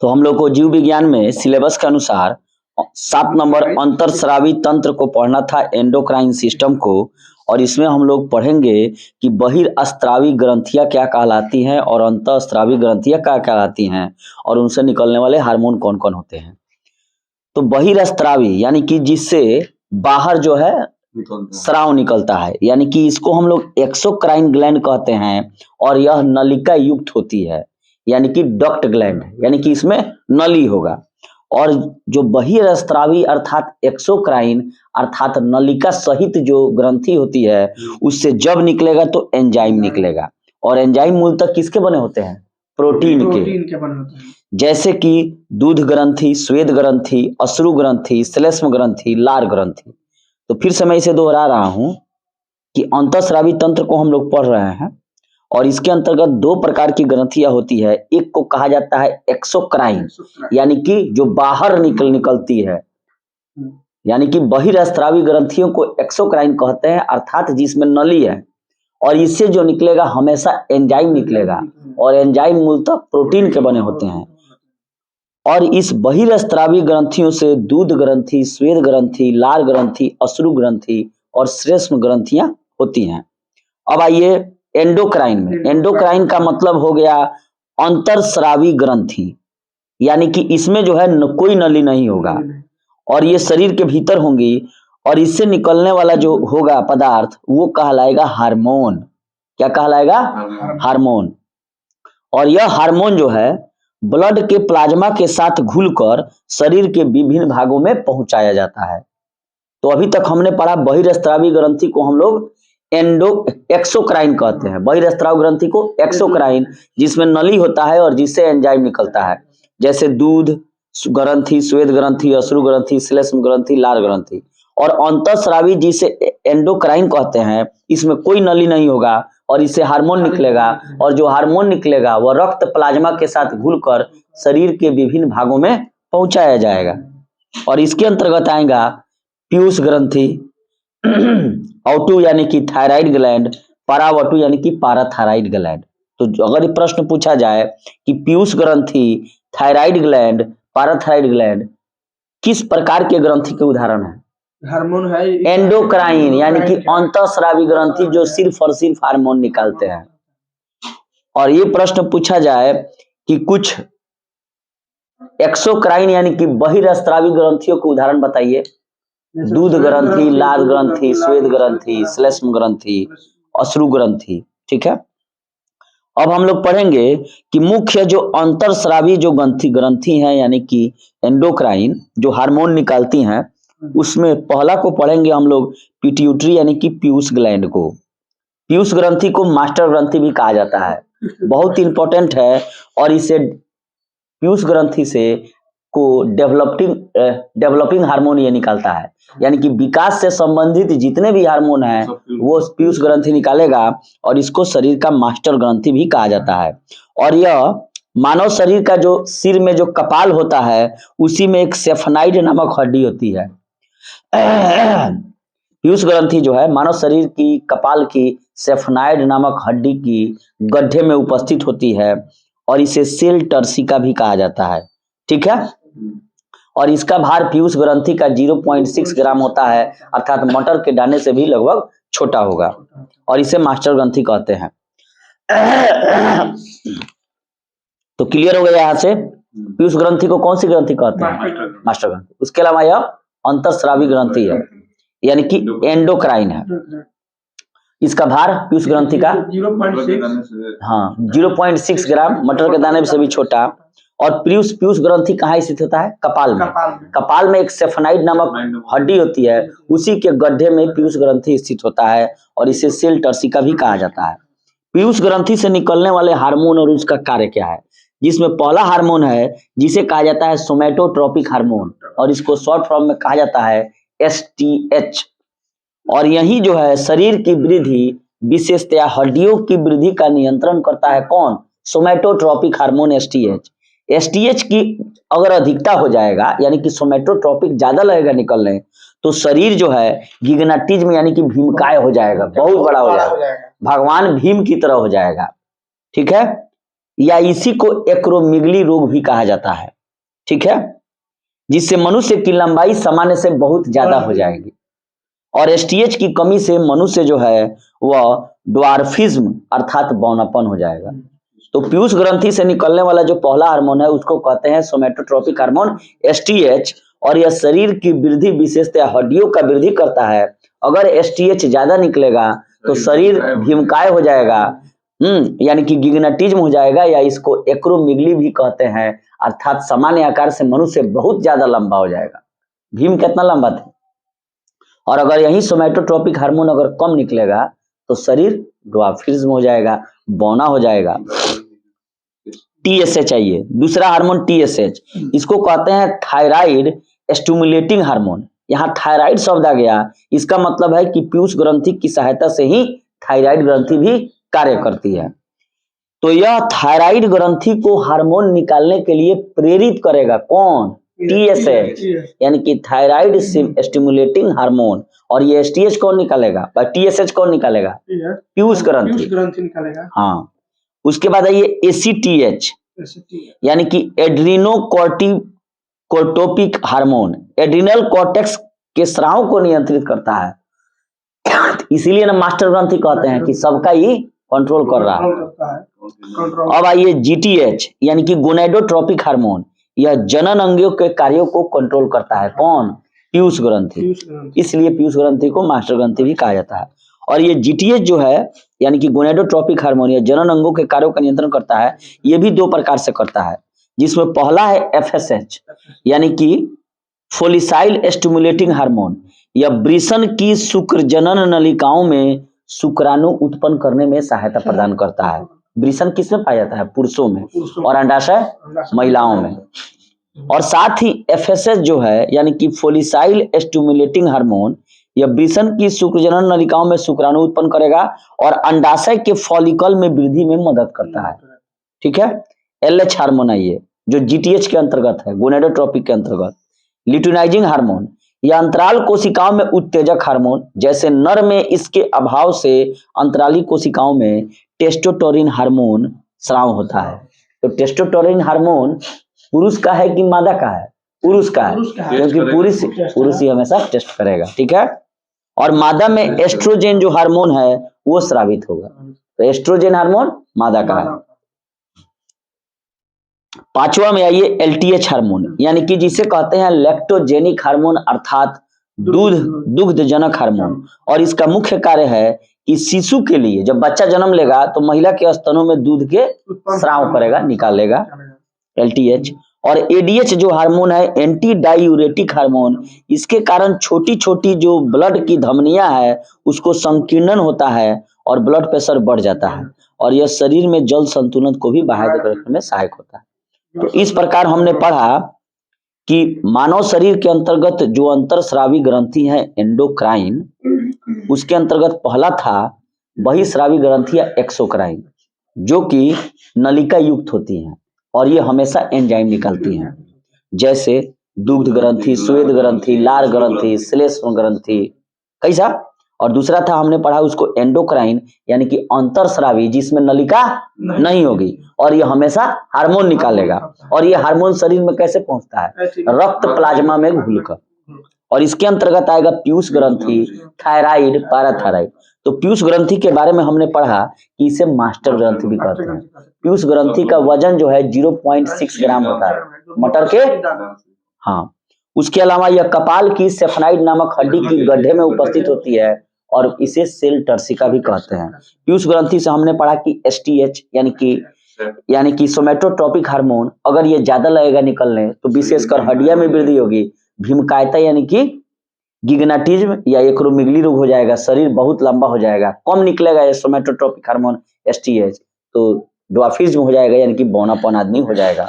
तो हम लोग को जीव विज्ञान में सिलेबस के अनुसार 7 नंबर अंतरस्रावी तंत्र को पढ़ना था, एंडोक्राइन सिस्टम को। और इसमें हम लोग पढ़ेंगे कि बहिर्स्रावी ग्रंथियां क्या कहलाती हैं और अंतःस्रावी ग्रंथियां क्या कहलाती हैं और उनसे निकलने वाले हार्मोन कौन कौन होते हैं। तो बहिर्स्रावी यानी कि जिससे बाहर जो है स्राव निकलता है, यानी कि इसको हम लोग एक्सोक्राइन ग्लैंड कहते हैं और यह नलिका युक्त होती है, यानी कि डक्ट ग्लैंड, यानी कि इसमें नली होगा। और जो बहिर्स्रावी अर्थात एक्सोक्राइन अर्थात नलिका सहित जो ग्रंथि होती है उससे जब निकलेगा तो एंजाइम निकलेगा। और एंजाइम मूलतः किसके बने होते हैं? प्रोटीन के बने होते हैं, जैसे कि दूध ग्रंथि, श्वेत ग्रंथि, अश्रु ग्रंथि, श्लेष्म ग्रंथि, लार ग्रंथि। तो फिर से मैं इसे दोहरा रहा हूं कि अंतःस्रावी तंत्र को हम लोग पढ़ रहे हैं और इसके अंतर्गत 2 प्रकार की ग्रंथियां होती है। एक को कहा जाता है एक्सोक्राइन, यानी कि जो बाहर निकलती है, यानी कि बहिर्स्रावी ग्रंथियों को एक्सोक्राइन कहते हैं अर्थात जिसमें नली है और इससे जो निकलेगा हमेशा एंजाइम निकलेगा और एंजाइम मूलतः प्रोटीन के बने होते हैं। और इस बहिर्स्रावी ग्रंथियों से दूध ग्रंथि, श्वेत ग्रंथि, लार ग्रंथि, अश्रु ग्रंथि और श्लेष्म ग्रंथियां होती हैं। अब आइए एंडोक्राइन में। एंडोक्राइन का मतलब हो गया अंतरस्रावी ग्रंथि, यानी कि इसमें जो है कोई नली नहीं होगा और ये शरीर के भीतर होंगी और इससे निकलने वाला जो होगा पदार्थ वो कहलाएगा हार्मोन। क्या कहलाएगा? हार्मोन। और यह हार्मोन जो है ब्लड के प्लाज्मा के साथ घुलकर शरीर के विभिन्न भागों में पहुंचाया जाता है। तो अभी तक हमने पढ़ा बहिर्स्रावी ग्रंथि को हम लोग एक्सोक्राइन कहते हैं, बहिर्स्राव ग्रंथि को एक्सोक्राइन, जिसमें नली होता है और जिससे एंजाइम निकलता है, जैसे दूध ग्रंथि, श्वेत ग्रंथि, अश्रु ग्रंथि, श्लेष्म ग्रंथि, लार ग्रंथि। और अंतःस्रावी जिसे एंडोक्राइन कहते हैं, इसमें कोई नली नहीं होगा और इससे हार्मोन निकलेगा और जो हार्मोन निकलेगा वह रक्त प्लाज्मा के साथ घुलकर शरीर के विभिन्न भागों में पहुंचाया जाएगा। और इसके अंतर्गत आएगा पीयूष ग्रंथि, औटू यानी कि थायराइड ग्लैंड, परावटू यानी कि पाराथायराइड ग्लैंड। तो अगर प्रश्न पूछा जाए कि पीयूष ग्रंथि, थायराइड ग्लैंड, पाराथायराइड ग्लैंड किस प्रकार के ग्रंथि के उदाहरण है? हार्मोन है। एंडोक्राइन यानी कि अंतःस्रावी ग्रंथि जो सिर्फ और सिर्फ हार्मोन निकालते हैं। और ये प्रश्न पूछा जाए कि कुछ एक्सोक्राइन यानी कि बहिर्स्रावी ग्रंथियों के उदाहरण बताइए। दूध ग्रंथि, लार ग्रंथि, श्वेत ग्रंथि, श्लेष्म ग्रंथि, अश्रु ग्रंथि। ठीक है, अब हम लोग पढ़ेंगे कि मुख्य जो अंतरस्रावी जो ग्रंथि हैं यानी कि एंडोक्राइन जो हार्मोन निकालती हैं, उसमें पहला को पढ़ेंगे हम लोग पिट्यूटरी यानी कि पीयूष ग्लैंड को। पीयूष ग्रंथि को मास्टर ग्रंथि भी कहा जाता है, बहुत इंपॉर्टेंट है। और इसे पीयूष ग्रंथि से को डेवलपिंग हार्मोन ये निकालता है, यानी कि विकास से संबंधित जितने भी हार्मोन हैं वो पीयूष ग्रंथि निकालेगा और इसको शरीर का मास्टर ग्रंथि भी कहा जाता है। और यह मानव शरीर का जो सिर में जो कपाल होता है उसी में एक सेफनाइड नामक हड्डी होती है। पीयूष ग्रंथि जो है मानव शरीर की कपाल की सेफनाइड नामक हड्डी की गड्ढे में उपस्थित होती है और इसे सेल टर्सिका भी कहा जाता है। ठीक है, और इसका भार पीयूष ग्रंथि का 0.6 ग्राम होता है, अर्थात मटर के दाने से भी लगभग छोटा होगा और इसे मास्टर ग्रंथि कहते हैं। तो क्लियर हो गया यहाँ से पीयूष ग्रंथि को कौन सी ग्रंथि कहते हैं? मास्टर ग्रंथि। उसके अलावा यह अंतःस्रावी ग्रंथि है यानी कि एंडोक्राइन है। इसका भार पीयूष ग्रंथि का 0.6 ग्राम, मटर के दाने से भी छोटा। और पीयूष ग्रंथि कहाँ स्थित होता है? कपाल में। कपाल में एक सेफनाइड नामक हड्डी होती है, उसी के गड्ढे में पीयूष ग्रंथि स्थित होता है और इसे सेल टर्सिका भी कहा जाता है। पीयूष ग्रंथि से निकलने वाले हार्मोन और उसका कार्य क्या है, जिसमें पहला हार्मोन है जिसे कहा जाता है सोमैटोट्रोपिक हार्मोन और इसको शॉर्ट फॉर्म में कहा जाता है STH। और यही जो है शरीर की वृद्धि विशेषतया हड्डियों की वृद्धि का नियंत्रण करता है। कौन? सोमैटोट्रोपिक हार्मोन STH। STH की अगर अधिकता हो जाएगा यानी कि सोमैटोट्रोपिक ज्यादा लगेगा निकलने, तो शरीर जो है गिग्नाटिज्म यानी कि भीमकाय हो जाएगा, बहुत बड़ा हो जाएगा, भगवान भीम की तरह हो जाएगा। ठीक है, या इसी को एक्रोमिगली रोग भी कहा जाता है, ठीक है, जिससे मनुष्य की लंबाई सामान्य से बहुत ज्यादा हो जाएगी और एसटीएच की कमी से मनुष्य जो है वह ड्वार्फिज्म अर्थात बौनापन हो जाएगा। तो पीयूष ग्रंथि से निकलने वाला जो पहला हार्मोन है उसको कहते हैं सोमेटोट्रोपिक हार्मोन एसटीएच, और यह शरीर की वृद्धि विशेषतः हड्डियों का वृद्धि करता है। अगर एसटीएच ज्यादा निकलेगा तो शरीर भीमकाय हो जाएगा, यानी कि गिग्नेटिज्म हो जाएगा, या इसको एक्रोमिगली भी कहते हैं, अर्थात सामान्य आकार से मनुष्य बहुत ज्यादा लंबा हो जाएगा। भीम कितना लंबा था, और अगर यही सोमेटोट्रोपिक हार्मोन अगर कम निकलेगा तो शरीर ड्वार्फिज्म हो जाएगा, बौना हो जाएगा। टीएसएच चाहिए, दूसरा हार्मोन टीएसएच, इसको कहते हैं थायराइड स्टिमुलेटिंग हार्मोन। यहाँ थायराइड शब्द आ गया, इसका मतलब है कि पीयूष ग्रंथि की सहायता से ही थायराइड ग्रंथि भी कार्य करती है। तो यह थायराइड ग्रंथि को हार्मोन निकालने के लिए प्रेरित करेगा, कौन? टीएसएच, यानी कि थायराइड स्टिमुलेटिंग हार्मोन। और ये एसटीएच कौन निकालेगा, टीएसएच कौन निकालेगा? पीयूष ग्रंथि निकालेगा। हाँ, उसके बाद आइए एसीटीएच, यानी कि एड्रीनोकोर्टिकोटोपिक हार्मोन, एड्रिनल कॉर्टेक्स के स्राव को नियंत्रित करता है, इसीलिए ना मास्टर ग्रंथि कहते हैं कि सबका ही कंट्रोल कर रहा है। अब आइए जीटीएच, यानी कि गोनेडोट्रोपिक हार्मोन, यह जनन अंगों के कार्यों को कंट्रोल करता है, कौन? पीयूष ग्रंथि, इसलिए पीयूष ग्रंथि को मास्टर ग्रंथि भी कहा जाता है। और ये जीटीएच जो है, यानी कि गोनेडोट्रोपिक हार्मोन, यह जनन अंगों के कार्यों का नियंत्रण करता है। ये भी दो प्रकार से करता है, जिसमें पहला है एफएसएच, यानी कि फोलिसाइल स्टिमुलेटिंग हार्मोन, यह वृषण की शुक्र जनन नलिकाओं में शुक्राणु उत्पन्न करने में सहायता प्रदान करता है। वृषण किसमें पाया जाता है? पुरुषों में, और अंडाशय महिलाओं में। और साथ ही एफएसएच जो है, यानी कि फोलिसाइल स्टिमुलेटिंग हार्मोन, यह वृषण की शुक्र जनन नलिकाओं में शुक्राणु उत्पन्न करेगा और अंडाशय के फॉलिकल में वृद्धि में मदद करता है, ठीक है। एलएच हार्मोन आइए, जो जीटीएच के अंतर्गत है, गोनेडोट्रोपिक के अंतर्गत। ल्यूटिनाइजिंग हार्मोन, यह अंतराल कोशिकाओं में उत्तेजक हार्मोन, जैसे नर में इसके अभाव से अंतराली कोशिकाओं में टेस्टोस्टेरोन हार्मोन स्राव होता है। तो टेस्टोस्टेरोन हार्मोन पुरुष का है कि मादा का है? पुरुष का है, क्योंकि पुरुष ही हमेशा टेस्ट करेगा, ठीक है। और मादा में एस्ट्रोजन जो हार्मोन है वो स्रावित होगा, तो एस्ट्रोजन हार्मोन मादा का है। पांचवा में आइए एलटीएच हार्मोन, यानी कि जिसे कहते हैं लैक्टोजेनिक हार्मोन, अर्थात दुग्धजनक हार्मोन। और इसका मुख्य कार्य है कि शिशु के लिए, जब बच्चा जन्म लेगा तो महिला के स्तनों में दूध के स्राव करेगा, निकालेगा, एलटीएच। और एडीएच जो हार्मोन है, एंटी डायूरेटिक हार्मोन, इसके कारण छोटी छोटी जो ब्लड की धमनियां है उसको संकीर्णन होता है और ब्लड प्रेशर बढ़ जाता है, और यह शरीर में जल संतुलन को भी बहाल रखने में सहायक होता है। तो इस प्रकार हमने पढ़ा कि मानव शरीर के अंतर्गत जो अंतरस्रावी ग्रंथि है एंडोक्राइन, उसके अंतर्गत पहला था बहिस्रावी ग्रंथि या एक्सोक्राइन, जो कि नलिका युक्त होती हैं और ये हमेशा एंजाइम निकालती हैं, जैसे दुग्ध ग्रंथि, श्वेत ग्रंथि, लार ग्रंथि, श्लेष्म ग्रंथि, कैसा। और दूसरा था हमने पढ़ा उसको एंडोक्राइन, यानी कि अंतरस्रावी, जिसमें नलिका नहीं होगी और ये हमेशा हार्मोन निकालेगा। और ये हार्मोन शरीर में कैसे पहुंचता है? रक्त प्लाज्मा में घुलकर। और इसके अंतर्गत आएगा पीयूष ग्रंथि, थायराइड, पैराथायराइड। तो पीयूष ग्रंथि के बारे में हमने पढ़ा कि इसे मास्टर ग्रंथि भी कहते हैं। पीयूष ग्रंथि का वजन जो है 0.6 ग्राम होता है, मटर के। हाँ, उसके अलावा यह कपाल की सेफनाइड नामक हड्डी की गड्ढे में उपस्थित होती है और इसे सेल टर्सिका भी कहते हैं। पीयूष ग्रंथि से हमने पढ़ा कि एसटीएच यानी कि सोमेटोट्रोपिक हार्मोन, अगर ये ज्यादा लगेगा निकलने तो विशेषकर हड्डियां में वृद्धि होगी, भीमकायता यानी कि गिग्नेटिज्म या एक्रोमिगली रोग हो जाएगा, शरीर बहुत लंबा हो जाएगा। कम निकलेगा ये सोमेटोट्रोपिक हार्मोन एसटीएच तो ड्वार्फिज्म हो जाएगा, यानी कि बौनापन आदमी हो जाएगा।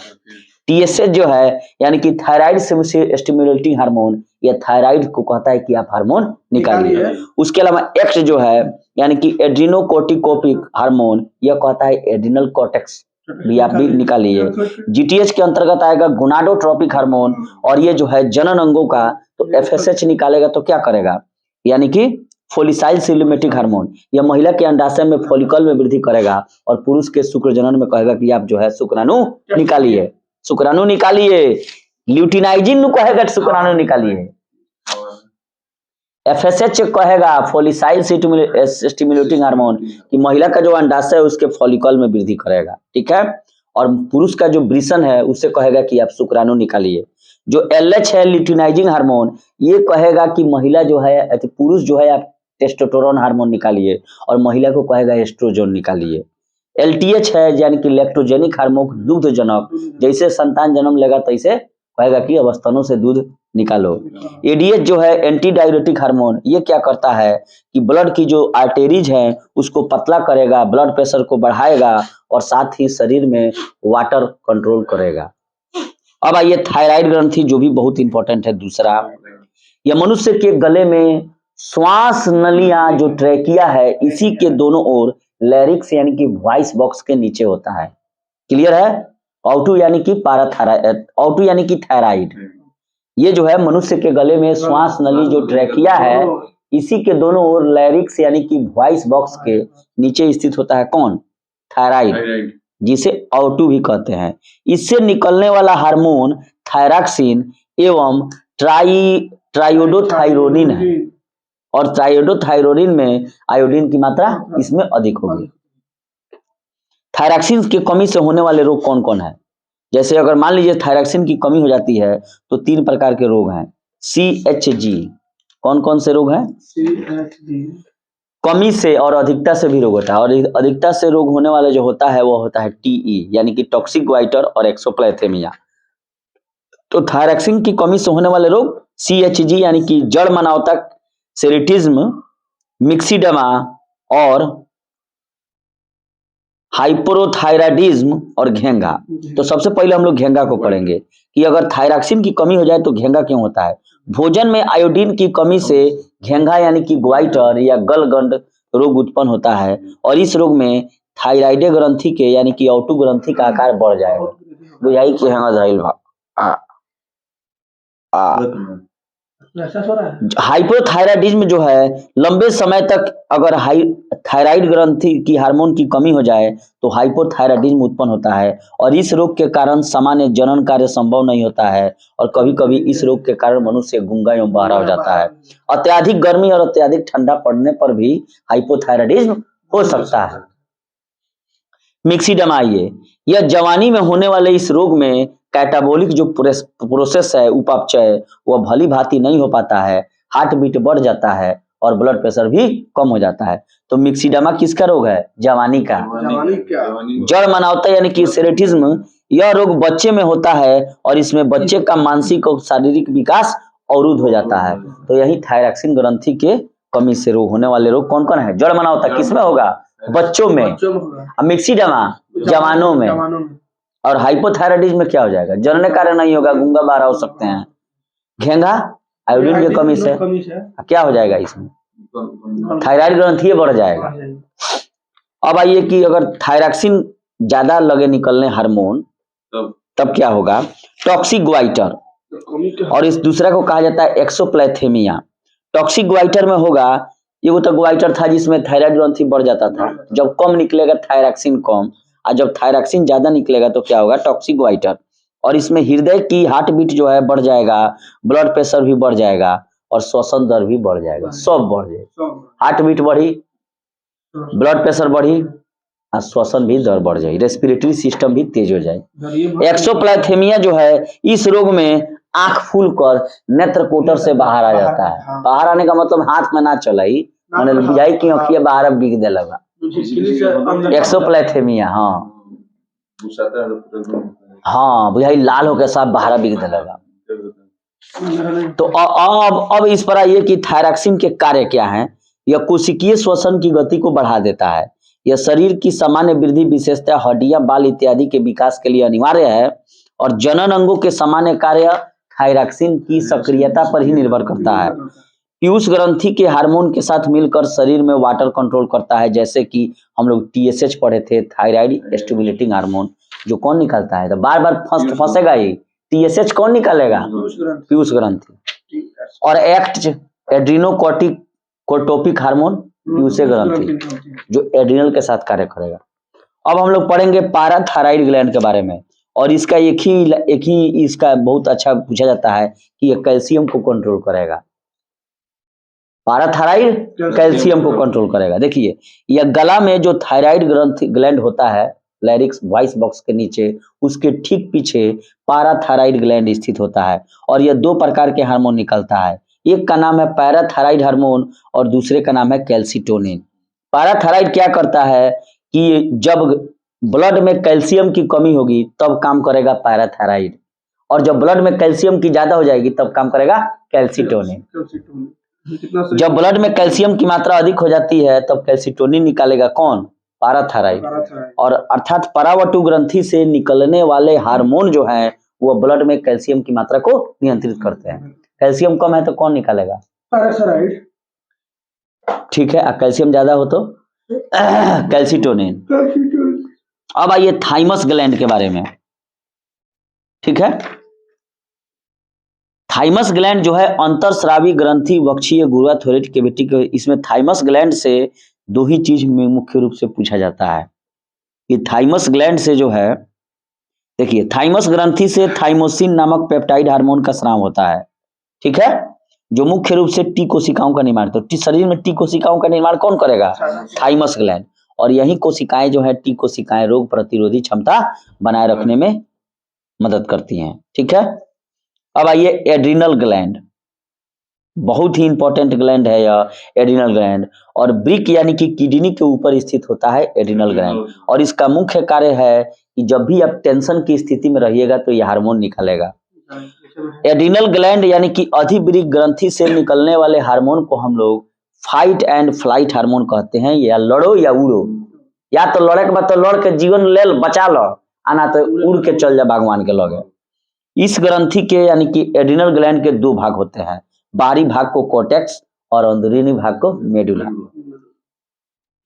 टीएसएच जो है, यानी कि थायराइड स्टिमुलेटिंग हार्मोन, यह थायराइड को कहता है कि आप हार्मोन निकालिए। उसके अलावा एक्स जो है, यानी कि एड्रीनोकोर्टिकोपिक हार्मोन, यह कहता है एड्रिनल कॉर्टेक्स भी आप भी निकालिए। जीटीएच के अंतर्गत आएगा गोनाडोट्रोपिक हार्मोन, और ये जो है जनन अंगों का, तो एफएसएच निकालेगा तो क्या करेगा, यानी कि फोलिसाइल सिनेमेटिक हार्मोन, यह महिला के अंडाशय में फॉलिकल में वृद्धि करेगा और पुरुष के शुक्र जनन में कहेगा कि आप जो है शुक्राणु निकालिए, शुक्राणु निकालिए। ल्यूटिनाइजिन नु कहेगा शुक्राणु निकालिए। एफएसएच कहेगा फोलिसाइल स्टिमुलेटिंग हार्मोन कि महिला का जो अंडाशय है उसके फॉलिकल में वृद्धि करेगा, ठीक है। और पुरुष का जो वृषण है उससे कहेगा कि आप शुक्राणु निकालिए। जो एलएच है ल्यूटिनाइजिंग हार्मोन, ये कहेगा कि महिला जो है पुरुष जो है आप टेस्टोस्टेरोन हार्मोन निकालिए और महिला को कहेगा एस्ट्रोजन निकालिए। एलटीएच है यानी कि लैक्टोजेनिक हार्मोन, दुग्ध जनक, जैसे संतान जन्म लेगा तैसे कहेगा कि अब स्तनों से दूध निकालो। एडीएच जो है एंटी डायरेटिक हार्मोन, ये क्या करता है कि ब्लड की जो आर्टेरीज हैं उसको पतला करेगा, ब्लड प्रेशर को बढ़ाएगा और साथ ही शरीर में वाटर कंट्रोल करेगा। अब आइए थायराइड ग्रंथि जो भी बहुत इंपॉर्टेंट है दूसरा, यह मनुष्य के गले में श्वास नलियां जो ट्रैकिया है इसी के दोनों ओर लैरिक्स यानी कि वॉइस बॉक्स के नीचे होता है। क्लियर है? ऑटू यानी कि पाराथायराइड, ऑटू यानी कि थायराइड, ये जो है मनुष्य के गले में श्वास नली जो ट्रैकिया है इसी के दोनों ओर लैरिक्स यानी कि वॉइस बॉक्स के नीचे स्थित होता है कौन? थायराइड, जिसे ऑटू भी कहते हैं। इससे निकलने वाला हार्मोन थायरॉक्सिन एवं ट्राइयोडोथायरोनिन है और ट्राइयोडोथायरोनिन में आयोडीन की मात्रा इसमें अधिक होगी। थायरॉक्सिन की कमी से होने वाले रोग कौन कौन है? जैसे अगर मान लीजिए थायरॉक्सिन की कमी हो जाती है तो 3 प्रकार के रोग हैं। CHG, कौन कौन से रोग हैं? CHG कमी से और अधिकता से भी रोग होता है, और अधिकता से रोग होने वाला जो होता है वो होता है TE यानी कि टॉक्सिक ग्वाइटर और एक्सोप्लाथेमिया। तो थायरॉक्सिन की कमी से होने वाले रोग CHG यानी कि जड़ मनावतक, सेरिटिज्म, मिक्सिडमा और हाइपोथायराइडिज्म और घेंगा। तो सबसे पहले हम लोग घेंगा को पढ़ेंगे कि अगर थायरॉक्सिन की कमी हो जाए तो घेंगा क्यों होता है। भोजन में आयोडीन की कमी से घेंगा यानी कि ग्वाइटर या गलगंड रोग उत्पन्न होता है और इस रोग में थायराइड ग्रंथि के यानी कि ऑटू ग्रंथि का आकार बढ़ जाएगा। तो यही घेंगा हाइपोथायराइडिज्म जो है लंबे समय तक अगर थायराइड ग्रंथि की हार्मोन की कमी हो जाए तो हाइपोथायराइडिज्म उत्पन्न होता है और इस रोग के कारण सामान्य जनन कार्य संभव नहीं होता है और कभी कभी इस रोग के कारण मनुष्य गूंगा एवं बहरा हो जाता है। अत्याधिक गर्मी और अत्याधिक ठंडा पड़ने पर भी हाइपोथायराइडिज्म हो सकता है। मिक्सिडमा, यह जवानी में होने वाले इस रोग में कैटाबोलिक जो प्रोसेस है उपापचय वह भली भांति नहीं हो पाता है, हार्ट बीट बढ़ जाता है और ब्लड प्रेशर भी कम हो जाता है। तो मिक्सिडमा किसका रोग है? जवानी का। जड़ मनावता यानी कि सेरेटिज्म, यह रोग बच्चे में होता है और इसमें बच्चे का मानसिक और शारीरिक विकास अवरुद्ध हो जाता है। तो यही थायरॉक्सिन ग्रंथि के कमी से रोग होने वाले रोग कौन कौन है? जड़ मनावता किसमें होगा? बच्चों में। मिक्सिडमा जवानों में। और हाइपोथायराइडिज्म में क्या हो जाएगा? जनन कार्य नहीं होगा, गूंगा बहरा हो सकते हैं। घेंगा आयोडीन की कमी से क्या हो जाएगा? इसमें थायराइड ग्रंथि बढ़ जाएगा। अब आइए कि अगर थायरॉक्सिन ज्यादा लगे निकलने हार्मोन तब क्या होगा? टॉक्सिक ग्वाइटर, और इस दूसरा को कहा जाता है एक्सोप्लाथेमिया। टॉक्सिक ग्वाइटर में होगा, ये तो ग्वाइटर था जिसमें थायराइड ग्रंथि बढ़ जाता था, जब कम निकलेगा थायरॉक्सिन कम, और जब थायरॉक्सिन ज्यादा निकलेगा तो क्या होगा? Toxic goitre. और इसमें हृदय की हार्ट बीट जो है बढ़ जाएगा, ब्लड प्रेशर भी बढ़ जाएगा और श्वसन दर भी बढ़ जाएगा, सब बढ़ जाएगा। हार्ट बीट बढ़ी, ब्लड प्रेशर बढ़ी और श्वसन भी दर बढ़ जाएगी, रेस्पिरेटरी सिस्टम भी तेज हो जाए। एक्सोप्लाथेमिया जो है इस रोग में आंख फूल कर नेत्र कोटर से बाहर आ जाता है। बाहर आने का मतलब हाथ में ना चलाई, मैंने बुझाई की आंखिया बाहर बिग दे लगा, एक्सोप्लाथेमिया। हाँ बुझाई लाल होकर साफ बाहर बिग दे लगा। तो अब इस पर आइए कि थायरॉक्सिन के कार्य क्या हैं। यह कोशिकीय श्वसन की गति को बढ़ा देता है। यह शरीर की सामान्य वृद्धि, विशेषतः हड्डियां, बाल इत्यादि के विकास के लिए अनिवार्य है और जनन अंगों के सामान्य कार्य थायरॉक्सिन की सक्रियता पर ही निर्भर करता है। पीयूष ग्रंथि के हार्मोन के साथ मिलकर शरीर में वाटर कंट्रोल करता है, जैसे कि हम लोग TSH पढ़े थे, थायराइड स्टिमुलेटिंग हार्मोन, जो कौन निकालता है? तो बार बार फंसेगा ही, TSH कौन निकालेगा? पीयूष ग्रंथि। और एक्ट एड्रीनोकॉर्टिक कोर्टोपिक हार्मोन, प्यूसे ग्रंथि जो एड्रिनल के साथ कार्य करेगा। अब हम लोग पढ़ेंगे पैराथायराइड ग्लैंड के बारे में, और इसका एक ही इसका बहुत अच्छा पूछा जाता है कि ये कैल्शियम को कंट्रोल करेगा। पैराथायराइड कैल्शियम को कंट्रोल करेगा। देखिए यह गला में जो थायराइड ग्रंथि ग्लैंड होता है, लैरिक्स वॉइस बॉक्स के नीचे, उसके ठीक पीछे पैराथायराइड ग्लैंड स्थित होता है, और यह दो प्रकार के हार्मोन निकलता है। एक का नाम है पैराथायराइड हार्मोन और दूसरे का नाम है कैल्सिटोनिन। पैराथायराइड क्या करता है कि जब ब्लड में कैल्शियम की कमी होगी तब काम करेगा पैराथायराइड, और जब ब्लड में कैल्शियम की ज्यादा हो जाएगी तब काम करेगा कैल्सिटोनिन। जब ब्लड में कैल्शियम की मात्रा अधिक हो जाती है तब कैल्सिटोनिन निकालेगा कौन? पैराथायराइड। और अर्थात परावटु ग्रंथि से निकलने वाले हार्मोन जो है वो ब्लड में कैल्शियम की मात्रा को नियंत्रित करते हैं। कैल्शियम कम है तो कौन निकालेगा? पैराथायराइड। ठीक है, कैल्शियम ज्यादा हो तो कैल्सिटोनिन। अब आइए थाइमस ग्लैंड के बारे में। ठीक है, थाइमस ग्लैंड जो है अंतरस्रावी ग्रंथि वक्षीय गुर्वा थोरेट कैविटी के, इसमें थाइमस ग्लैंड से दो ही चीज में मुख्य रूप से पूछा जाता है। ये थाइमस ग्लैंड से जो है, देखिए थाइमस ग्रंथि से थाइमोसिन नामक पेप्टाइड हार्मोन का स्राव होता है। ठीक है, जो मुख्य रूप से टी कोशिकाओं का निर्माण, तो शरीर में टी कोशिकाओं का निर्माण कौन करेगा? Thymus gland. और यही कोशिकाएं जो है टी कोशिकाएं रोग प्रतिरोधी क्षमता बनाए रखने में मदद करती हैं। ठीक है, अब आइए एड्रिनल ग्लैंड, बहुत ही इंपॉर्टेंट ग्लैंड है यह एड्रिनल ग्लैंड, और ब्रिक यानी कि किडनी के ऊपर स्थित होता है एड्रिनल ग्लैंड, और इसका मुख्य कार्य है कि जब भी आप टेंशन की स्थिति में रहिएगा तो यह हार्मोन निकलेगा। एड्रिनल ग्लैंड यानी कि अधिब्रिक ग्रंथि से निकलने वाले हार्मोन को हम लोग फाइट एंड फ्लाइट हार्मोन कहते हैं, या लड़ो या उड़ो, या तो लड़े के बाद तो लड़ के जीवन ले बचा लो, आना तो उड़ के चल जा भगवान के लगे। इस ग्रंथि के यानी कि एड्रिनल ग्लैंड के दो भाग होते हैं, बाहरी भाग को कोर्टेक्स और अंदरूनी भाग को मेडुला।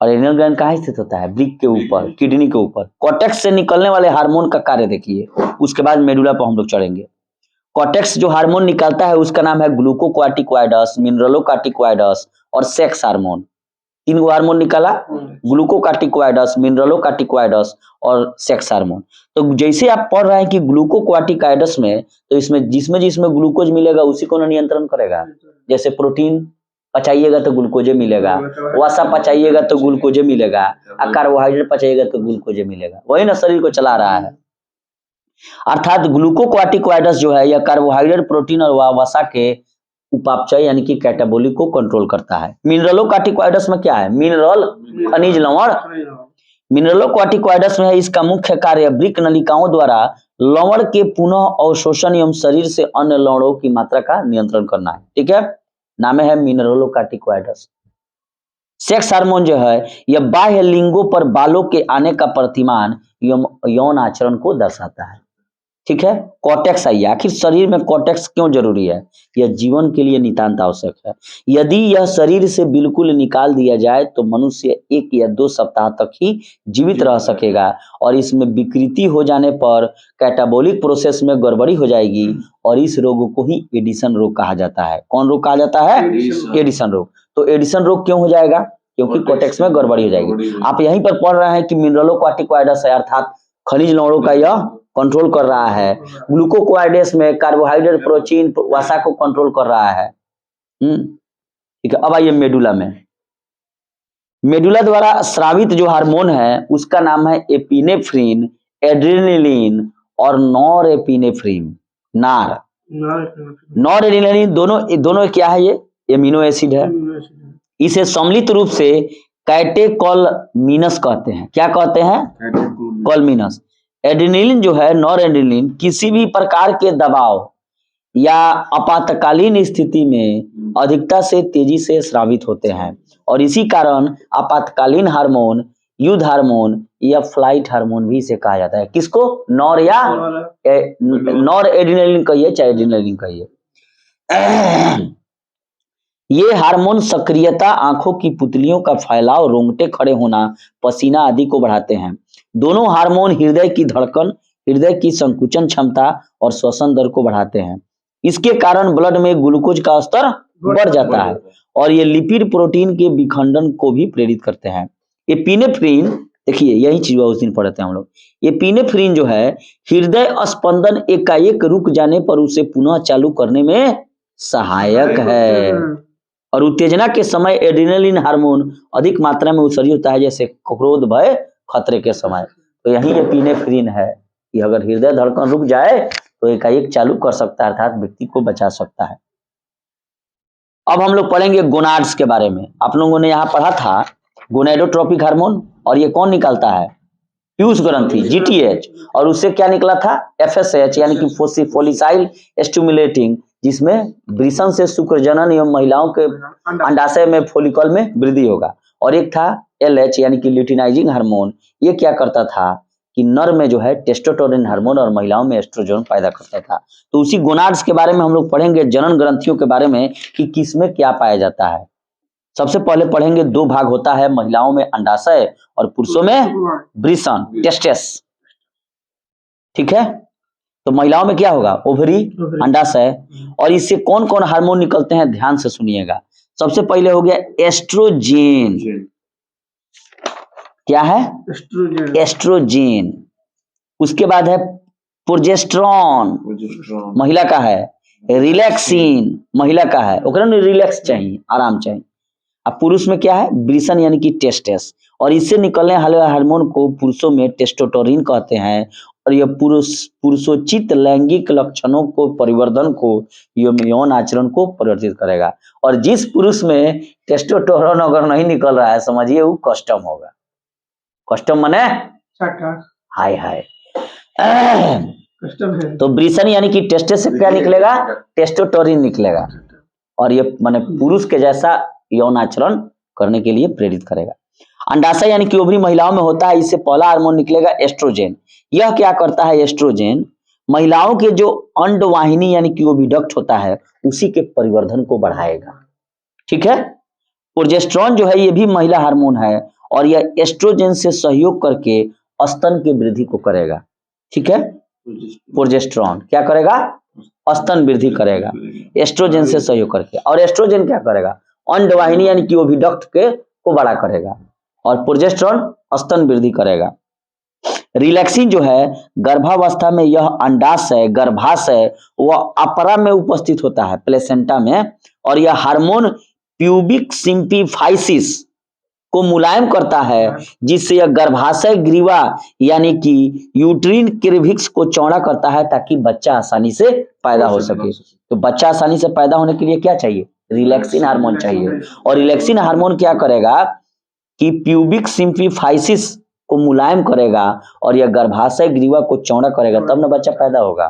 और एड्रिनल ग्लैंड कहाँ स्थित होता है? ब्रिक के ऊपर, किडनी के ऊपर। कोर्टेक्स से निकलने वाले हार्मोन का कार्य देखिए, उसके बाद मेडुला पर हम लोग चढ़ेंगे। कोर्टेक्स जो हार्मोन निकालता है उसका नाम है ग्लूकोकार्टिकॉइडस, मिनरलोकार्टिकॉइडस और सेक्स हार्मोन। तीन गो हार्मोन निकाला, ग्लूकोकार्टिकॉइडस, मिनरलोकार्टिकॉइडस और सेक्स हार्मोन। तो जैसे आप पढ़ रहे हैं कि ग्लूकोकार्टिकॉइडस में, तो इसमें जिसमें ग्लूकोज मिलेगा उसी को नियंत्रण करेगा। जैसे प्रोटीन पचाइएगा तो ग्लूकोजे मिलेगा, वसा पचाइएगा तो ग्लूकोजे मिलेगा, और कार्बोहाइड्रेट पचाइएगा तो ग्लूकोजे मिलेगा। वही ना शरीर को चला रहा है। अर्थात ग्लूकोकार्टिकॉइडस जो है यह कार्बोहाइड्रेट, प्रोटीन और वसा के उपापचय यानी कि कैटाबोलिक को कंट्रोल करता है। मिनरलोकार्टिकॉइडस में क्या है? मिनरल, खनिज लवण। मिनरलोकार्टिकॉइडस में है, इसका मुख्य कार्य ब्रिक नलिकाओं द्वारा लवण के पुनः अवशोषण एवं शरीर से अन्य लवणों की मात्रा का नियंत्रण करना है। ठीक है, नाम है मिनरलोकार्टिकॉइडस। सेक्स हार्मोन जो है यह बाह्य लिंगों पर बालों के आने का प्रतिमान एवं यौन आचरण को दर्शाता है। ठीक है, कोर्टेक्स आइए, आखिर शरीर में कोर्टेक्स क्यों जरूरी है? यह जीवन के लिए नितांत आवश्यक है। यदि यह शरीर से बिल्कुल निकाल दिया जाए तो मनुष्य 1 या 2 सप्ताह तक ही जीवित रह सकेगा, और इसमें विकृति हो जाने पर कैटाबोलिक प्रोसेस में गड़बड़ी हो जाएगी, और इस रोग को ही एडिसन रोग कहा जाता है। कौन रोग कहा जाता है? एडिसन रोग। तो एडिसन रोग क्यों हो जाएगा? क्योंकि कोर्टेक्स में गड़बड़ी हो जाएगी। आप यहीं पर पढ़ रहे हैं कि मिनरलोकार्टिकॉइडस है, अर्थात खनिज लवणों का यह कंट्रोल कर रहा है। ग्लूकोकार्टिकॉइडस में कार्बोहाइड्रेट, प्रोटीन, वसा को कंट्रोल कर रहा है। ठीक है, अब आइए मेडुला में। मेडुला द्वारा स्रावित जो हार्मोन है उसका नाम है एपिनेफ्रिन, एड्रेनलिन और नॉरएपिनेफ्रिन। नॉरएड्रेनलिन दोनों क्या है? ये एमिनो एसिड है। इसे सम्मिलित रूप से कैटेकोलमिनस कहते हैं। क्या कहते हैं? कोलमिनस। एड्रेनलिन जो है, नॉरएड्रेनलिन, किसी भी प्रकार के दबाव या आपातकालीन स्थिति में अधिकता से तेजी से स्रावित होते हैं, और इसी कारण आपातकालीन हार्मोन, युद्ध हार्मोन या फ्लाइट हार्मोन भी इसे कहा जाता है। किसको? नॉर या नॉर एड्रेनलिन कहिए चाहे एड्रेनलिन कहिए। ये हार्मोन सक्रियता, आंखों की पुतलियों का फैलाव, रोंगटे खड़े होना, पसीना आदि को बढ़ाते हैं। दोनों हार्मोन हृदय की धड़कन, हृदय की संकुचन क्षमता और श्वसन दर को बढ़ाते हैं। इसके कारण ब्लड में ग्लूकोज का स्तर बढ़ जाता है और ये लिपिड प्रोटीन के विखंडन को भी प्रेरित करते हैं। एपिनेफ्रिन, देखिए यही चीज उस दिन पढ़े थे हम लोग। एपिनेफ्रिन जो है हृदय स्पंदन एकाएक रुक जाने पर उसे पुनः चालू करने में सहायक है और उत्तेजना के समय एड्रेनलिन हार्मोन अधिक मात्रा में उत्सर्जित होता है, जैसे क्रोध, भय, खतरे के समय। तो यही एपिनेफ्रिन है कि अगर हृदय धड़कन रुक जाए तो एकाएक चालू कर सकता है, अर्थात व्यक्ति को बचा सकता है। अब हम लोग पढ़ेंगे गोनाड्स के बारे में। आप लोगों ने यहाँ पढ़ा था गोनेडोट्रोपिक हार्मोन, और ये कौन निकालता है? पीयूष ग्रंथि, जीटीएच, और उससे क्या निकला था? एफएसएच यानी कि फोलिसाइल स्टिमुलेटिंग, जिसमें वृषण से शुक्रजनन एवं महिलाओं के अंडाशय में फोलिकल में वृद्धि होगा। और एक था एलएच यानी कि ल्यूटिनाइजिंग हार्मोन, ये क्या करता था कि नर में जो है टेस्टोस्टेरोन हार्मोन और महिलाओं में एस्ट्रोजन पैदा करता था। तो उसी गोनाड्स के बारे में हम लोग पढ़ेंगे, जनन ग्रंथियों के बारे में कि किसमें क्या पाया जाता है। सबसे पहले पढ़ेंगे, दो भाग होता है, महिलाओं में अंडाशय और पुरुषों में वृषण, टेस्टेस। ठीक है, तो महिलाओं में क्या होगा? ओवरी, अंडाशय। और इससे कौन कौन हार्मोन निकलते हैं, ध्यान से सुनिएगा। सबसे पहले हो गया एस्ट्रोजेन। क्या है? एस्ट्रोजेन। उसके बाद है प्रोजेस्टेरॉन, महिला का है। रिलैक्सिन, महिला का है, ओकरा में रिलैक्स चाहिए, आराम चाहिए। अब पुरुष में क्या है? वृषण यानी कि टेस्टेस। और इससे निकलने वाले हार्मोन को पुरुषों में टेस्टोस्टेरोन कहते हैं। और यह पुरुषोचित लैंगिक लक्षणों को, परिवर्धन को, यौन आचरण को परिवर्तित करेगा। और जिस पुरुष में टेस्टोस्टेरोन अगर नहीं निकल रहा है, समझिए वो कस्टम होगा। कस्टम माने हाय हाय कस्टम है। तो वृषण यानी कि टेस्टेस से क्या निकलेगा? टेस्टोस्टेरोन निकलेगा, और ये माने पुरुष के जैसा यौन आचरण करने के लिए प्रेरित करेगा। अंडाशय यानी कि ओवरी महिलाओं में होता है, इससे पहला हार्मोन निकलेगा एस्ट्रोजेन। यह क्या करता है? एस्ट्रोजेन महिलाओं के जो अंडवाहिनी यानी कि ओविडक्ट होता है, उसी के परिवर्धन को बढ़ाएगा। ठीक है। प्रोजेस्टेरॉन जो है ये भी महिला हार्मोन है, और यह एस्ट्रोजेन से सहयोग करके स्तन की वृद्धि को करेगा। ठीक है, प्रोजेस्टेरॉन क्या करेगा? स्तन वृद्धि करेगा एस्ट्रोजेन से सहयोग करके। और एस्ट्रोजेन क्या करेगा? अंडवाहिनी यानी कि ओविडक्ट के को बड़ा करेगा, और प्रोजेस्टेरॉन स्तन वृद्धि करेगा। रिलैक्सिन जो है गर्भावस्था में यह अंडाशय, गर्भाशय व अपरा में उपस्थित होता है, प्लेसेंटा में। और यह हार्मोन प्यूबिक सिंपिफाइसिस को मुलायम करता है, जिससे यह गर्भाशय ग्रीवा यानी कि यूट्रीन क्रेविक्स को चौड़ा करता है, ताकि बच्चा आसानी से पैदा हो सके। तो बच्चा आसानी से पैदा होने के लिए क्या चाहिए? रिलैक्सिन हार्मोन चाहिए। और रिलैक्सिन हार्मोन क्या करेगा कि प्यूबिक सिंप्लिफाइसिस को मुलायम करेगा, और यह गर्भाशय ग्रीवा को चौड़ा करेगा, तब ना बच्चा पैदा होगा।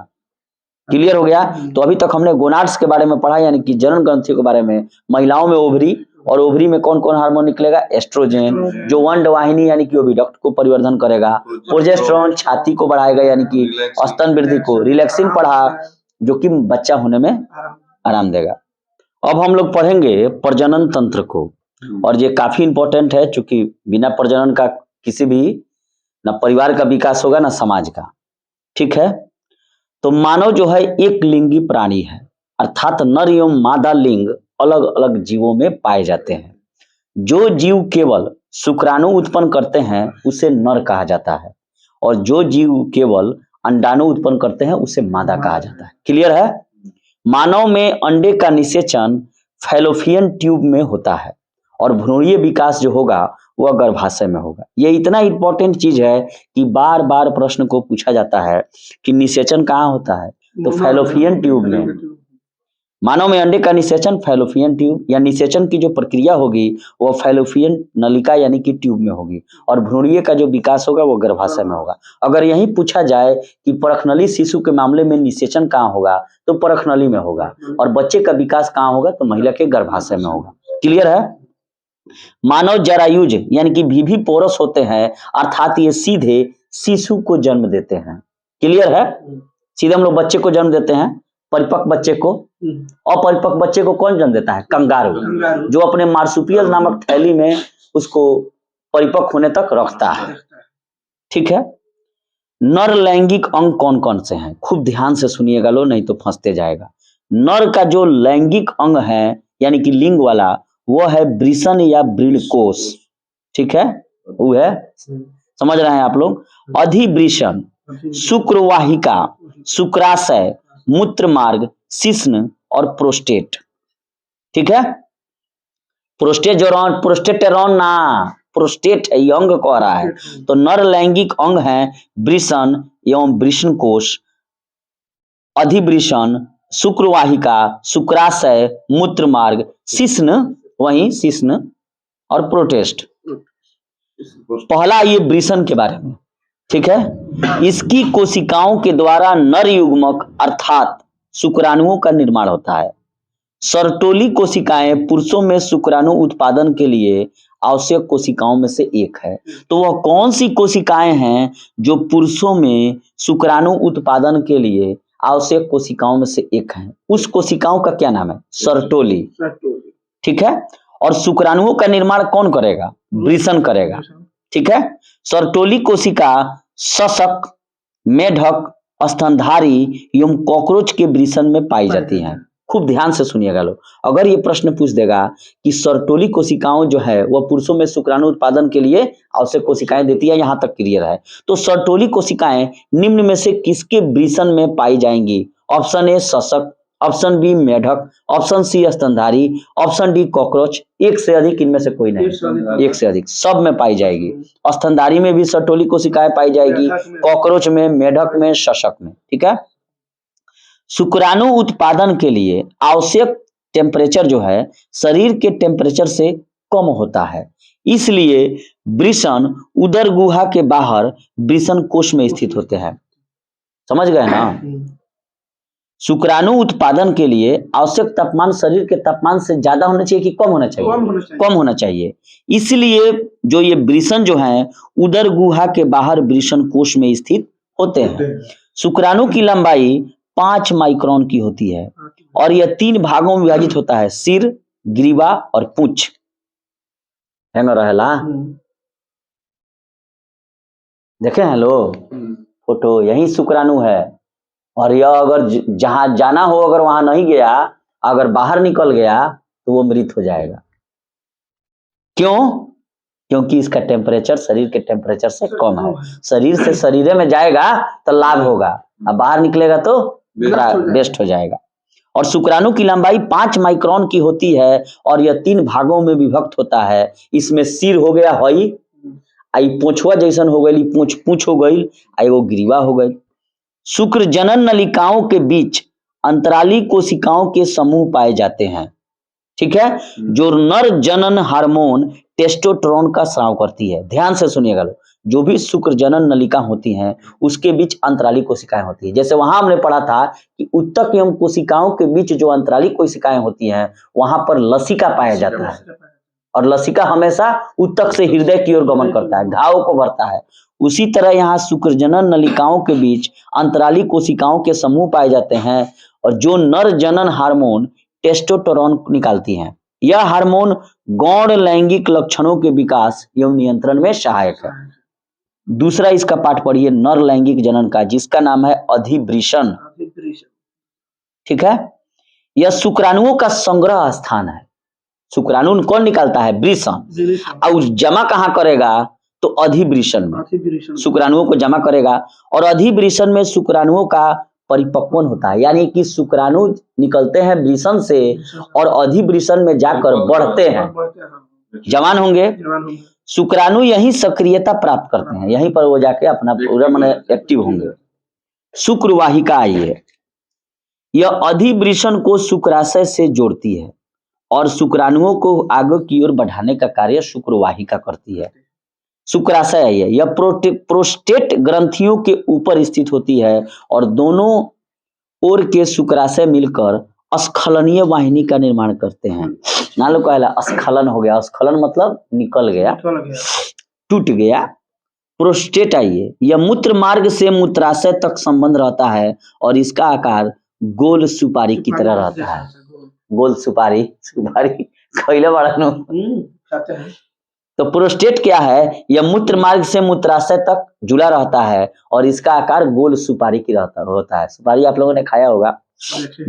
क्लियर हो गया? तो अभी तक हमने गोनाड्स के बारे में पढ़ा, यानी कि जनन ग्रंथियों के बारे में। महिलाओं में ओवरी, और ओवरी में कौन कौन हार्मोन निकलेगा? एस्ट्रोजेन जो अंडवाहिनी यानी कि ओविडक्ट को परिवर्धन करेगा। प्रोजेस्टेरॉन छाती को बढ़ाएगा यानी कि स्तन वृद्धि को। रिलैक्सिन पढ़ा जो कि बच्चा होने में आराम देगा। अब हम लोग पढ़ेंगे प्रजनन तंत्र को, और ये काफी इंपॉर्टेंट है, क्योंकि बिना प्रजनन का किसी भी ना परिवार का विकास होगा ना समाज का। ठीक है, तो मानव जो है एक लिंगी प्राणी है, अर्थात नर एवं मादा लिंग अलग अलग जीवों में पाए जाते हैं। जो जीव केवल शुक्राणु उत्पन्न करते हैं उसे नर कहा जाता है, और जो जीव केवल अंडाणु उत्पन्न करते हैं उसे मादा कहा जाता है। क्लियर है? मानव में अंडे का निषेचन फैलोपियन ट्यूब में होता है, और भ्रूणीय विकास जो होगा वह गर्भाशय में होगा। ये इतना इंपॉर्टेंट चीज है कि बार बार प्रश्न को पूछा जाता है कि निषेचन कहाँ होता है, तो फैलोपियन ट्यूब में। मानव में अंडे का निषेचन फैलोपियन ट्यूब, या निषेचन की जो प्रक्रिया होगी वह फैलोपियन नलिका यानी कि ट्यूब में होगी, और भ्रूणीय का जो विकास होगा वो गर्भाशय में होगा। अगर यही पूछा जाए कि परखनली शिशु के मामले में निषेचन कहाँ होगा, तो परखनली में होगा, और बच्चे का विकास कहाँ होगा, तो महिला के गर्भाशय में होगा। क्लियर है? मानव जरायुज यानी कि भीभी पोरस होते हैं, अर्थात ये सीधे शिशु को जन्म देते हैं। क्लियर है? सीधे हम लोग बच्चे को जन्म देते हैं, परिपक्व बच्चे को। अपरिपक्व बच्चे को कौन जन्म देता है? कंगारू, जो अपने मार्सुपियल नामक थैली में उसको परिपक्व होने तक रखता है। ठीक है। नर लैंगिक अंग कौन कौन से हैं? खूब ध्यान से सुनिएगा लो, नहीं तो फंसते जाएगा। नर का जो लैंगिक अंग है यानी कि लिंग वाला, वो है वृषण या वृणकोश। ठीक है, वो है, समझ रहे हैं आप लोग। अधिवृषण, शुक्रवाहिका, शुक्राशय, मूत्र मार्ग, शिश्न और प्रोस्टेट। ठीक है, प्रोस्टेटेरॉन ना, प्रोस्टेट है, ये अंग कह रहा है। तो नर लैंगिक अंग है वृषण एवं वृषणकोश, अधिवृषण, शुक्रवाहिका, शुक्राशय, मूत्र मार्ग, शिश्न, वही शिश्न और प्रोटेस्ट। पहला ये वृषण के बारे में। ठीक है, इसकी कोशिकाओं के द्वारा नर युग्मक अर्थात शुक्राणुओं का निर्माण होता है। सर्टोली कोशिकाएं पुरुषों में शुक्राणु उत्पादन के लिए आवश्यक कोशिकाओं में से एक है। तो वह कौन सी कोशिकाएं हैं जो पुरुषों में शुक्राणु उत्पादन के लिए आवश्यक कोशिकाओं में से एक है? उस कोशिकाओं का क्या नाम है? सर्टोली। ठीक है, और शुक्राणुओं का निर्माण कौन करेगा? वृषण करेगा। ठीक है, सर्टोली कोशिका शशक, मेढक, स्तनधारी एवं कॉकरोच के वृषण में पाई जाती हैं। खूब ध्यान से सुनिएगा लोग, अगर ये प्रश्न पूछ देगा कि सर्टोली कोशिकाओं जो है वह पुरुषों में शुक्राणु उत्पादन के लिए आवश्यक कोशिकाएं देती है, यहां तक क्लियर है। तो सर्टोली कोशिकाएं निम्न में से किसके वृषण में पाई जाएंगी? ऑप्शन ए शशक, ऑप्शन बी मेढक, ऑप्शन सी स्तनधारी, ऑप्शन डी कॉकरोच। एक से अधिक इनमें से कोई नहीं, एक से अधिक, सब में पाई जाएगी। स्तनधारी में भी सर्टोली कोशिकाएं पाई जाएगी, कॉकरोच में, मेढक में, शशक में। ठीक है, शुक्राणु उत्पादन के लिए आवश्यक टेम्परेचर जो है शरीर के टेम्परेचर से कम होता है, इसलिए वृषण उदर गुहा के बाहर वृषण कोश में स्थित होते हैं। समझ गए ना? शुक्राणु उत्पादन के लिए आवश्यक तापमान शरीर के तापमान से ज्यादा होना चाहिए कि कम होना चाहिए? कम होना चाहिए। इसलिए जो ये वृषण जो है उदर गुहा के बाहर वृषण कोश में स्थित होते हैं। शुक्राणु की लंबाई 5 माइक्रोन की होती है और यह 3 भागों में विभाजित होता है, सिर, ग्रीवा और पूंछ। है रहेला, देखे हैं लोग फोटो, यही शुक्राणु है। और यह अगर जहां जाना हो, अगर वहां नहीं गया, अगर बाहर निकल गया तो वो मृत हो जाएगा। क्यों? क्योंकि इसका टेम्परेचर शरीर के टेम्परेचर से कम है। शरीर से शरीर में जाएगा तो लाभ होगा, अब बाहर निकलेगा तो वेस्ट हो जाएगा। और शुक्राणु की लंबाई 5 माइक्रोन की होती है और यह 3 भागों में विभक्त होता है। इसमें सिर हो गया, हई आई पूंछवा जैसन हो गई, पूंछ हो गई, आई वो ग्रीवा हो गई। शुक्र जनन नलिकाओं के बीच अंतराली कोशिकाओं के समूह पाए जाते हैं। ठीक है, जो नर जनन हार्मोन टेस्टोस्टेरोन का स्राव करती है। ध्यान से सुनिएगा लोग, जो भी शुक्र जनन नलिका होती हैं उसके बीच अंतराली कोशिकाएं होती है। जैसे वहां हमने पढ़ा था कि उत्तक एवं कोशिकाओं के बीच जो अंतराली कोशिकाएं होती हैं वहां पर लसिका पाया जाता है, और लसिका हमेशा उत्तक से हृदय की ओर गमन करता है, घाव को भरता है। उसी तरह यहाँ शुक्र जनन नलिकाओं के बीच अंतराली कोशिकाओं के समूह पाए जाते हैं और जो नर जनन हार्मोन टेस्टोस्टेरोन निकालती हैं। यह हार्मोन गौण लैंगिक लक्षणों के विकास एवं नियंत्रण में सहायक है। दूसरा इसका पाठ पढ़िए नर लैंगिक जनन का, जिसका नाम है अधिवृषण। ठीक है, यह शुक्राणुओं का संग्रह स्थान है। शुक्राणु कौन निकालता है? वृषण। और जमा कहाँ करेगा? तो अधिवृषण में शुक्राणुओं को जमा करेगा। और अधिवृषण में शुक्राणुओं का परिपक्वन होता है, यानी कि शुक्राणु निकलते हैं वृषण से और अधिवृषण में जाकर बढ़ते हैं, जवान होंगे। शुक्राणु यही सक्रियता प्राप्त करते हैं, यहीं पर वो जाके अपना पूरा मन एक्टिव होंगे। शुक्रवाहिका आई है, यह अधिवृषण को शुक्राशय से जोड़ती है और शुक्राणुओं को आगे की ओर बढ़ाने का कार्य शुक्रवाहिका करती है। शुक्राशय आई है, यह प्रोस्टेट ग्रंथियों के ऊपर स्थित होती है और दोनों ओर के शुक्राशय मिलकर स्खलनीय वाहिनी का निर्माण करते हैं। नालो कहला स्खलन हो गया, स्खलन मतलब निकल गया, टूट गया। प्रोस्टेट आइए, यह मूत्र मार्ग से मूत्राशय तक संबंध रहता है और इसका आकार गोल सुपारी की तरह रहता है। गोल सुपारी खइले बड़ा नु। तो प्रोस्टेट क्या है? यह मूत्र मार्ग से मूत्राशय तक जुड़ा रहता है और इसका आकार गोल सुपारी की रहता होता है। सुपारी आप लोगों ने खाया होगा,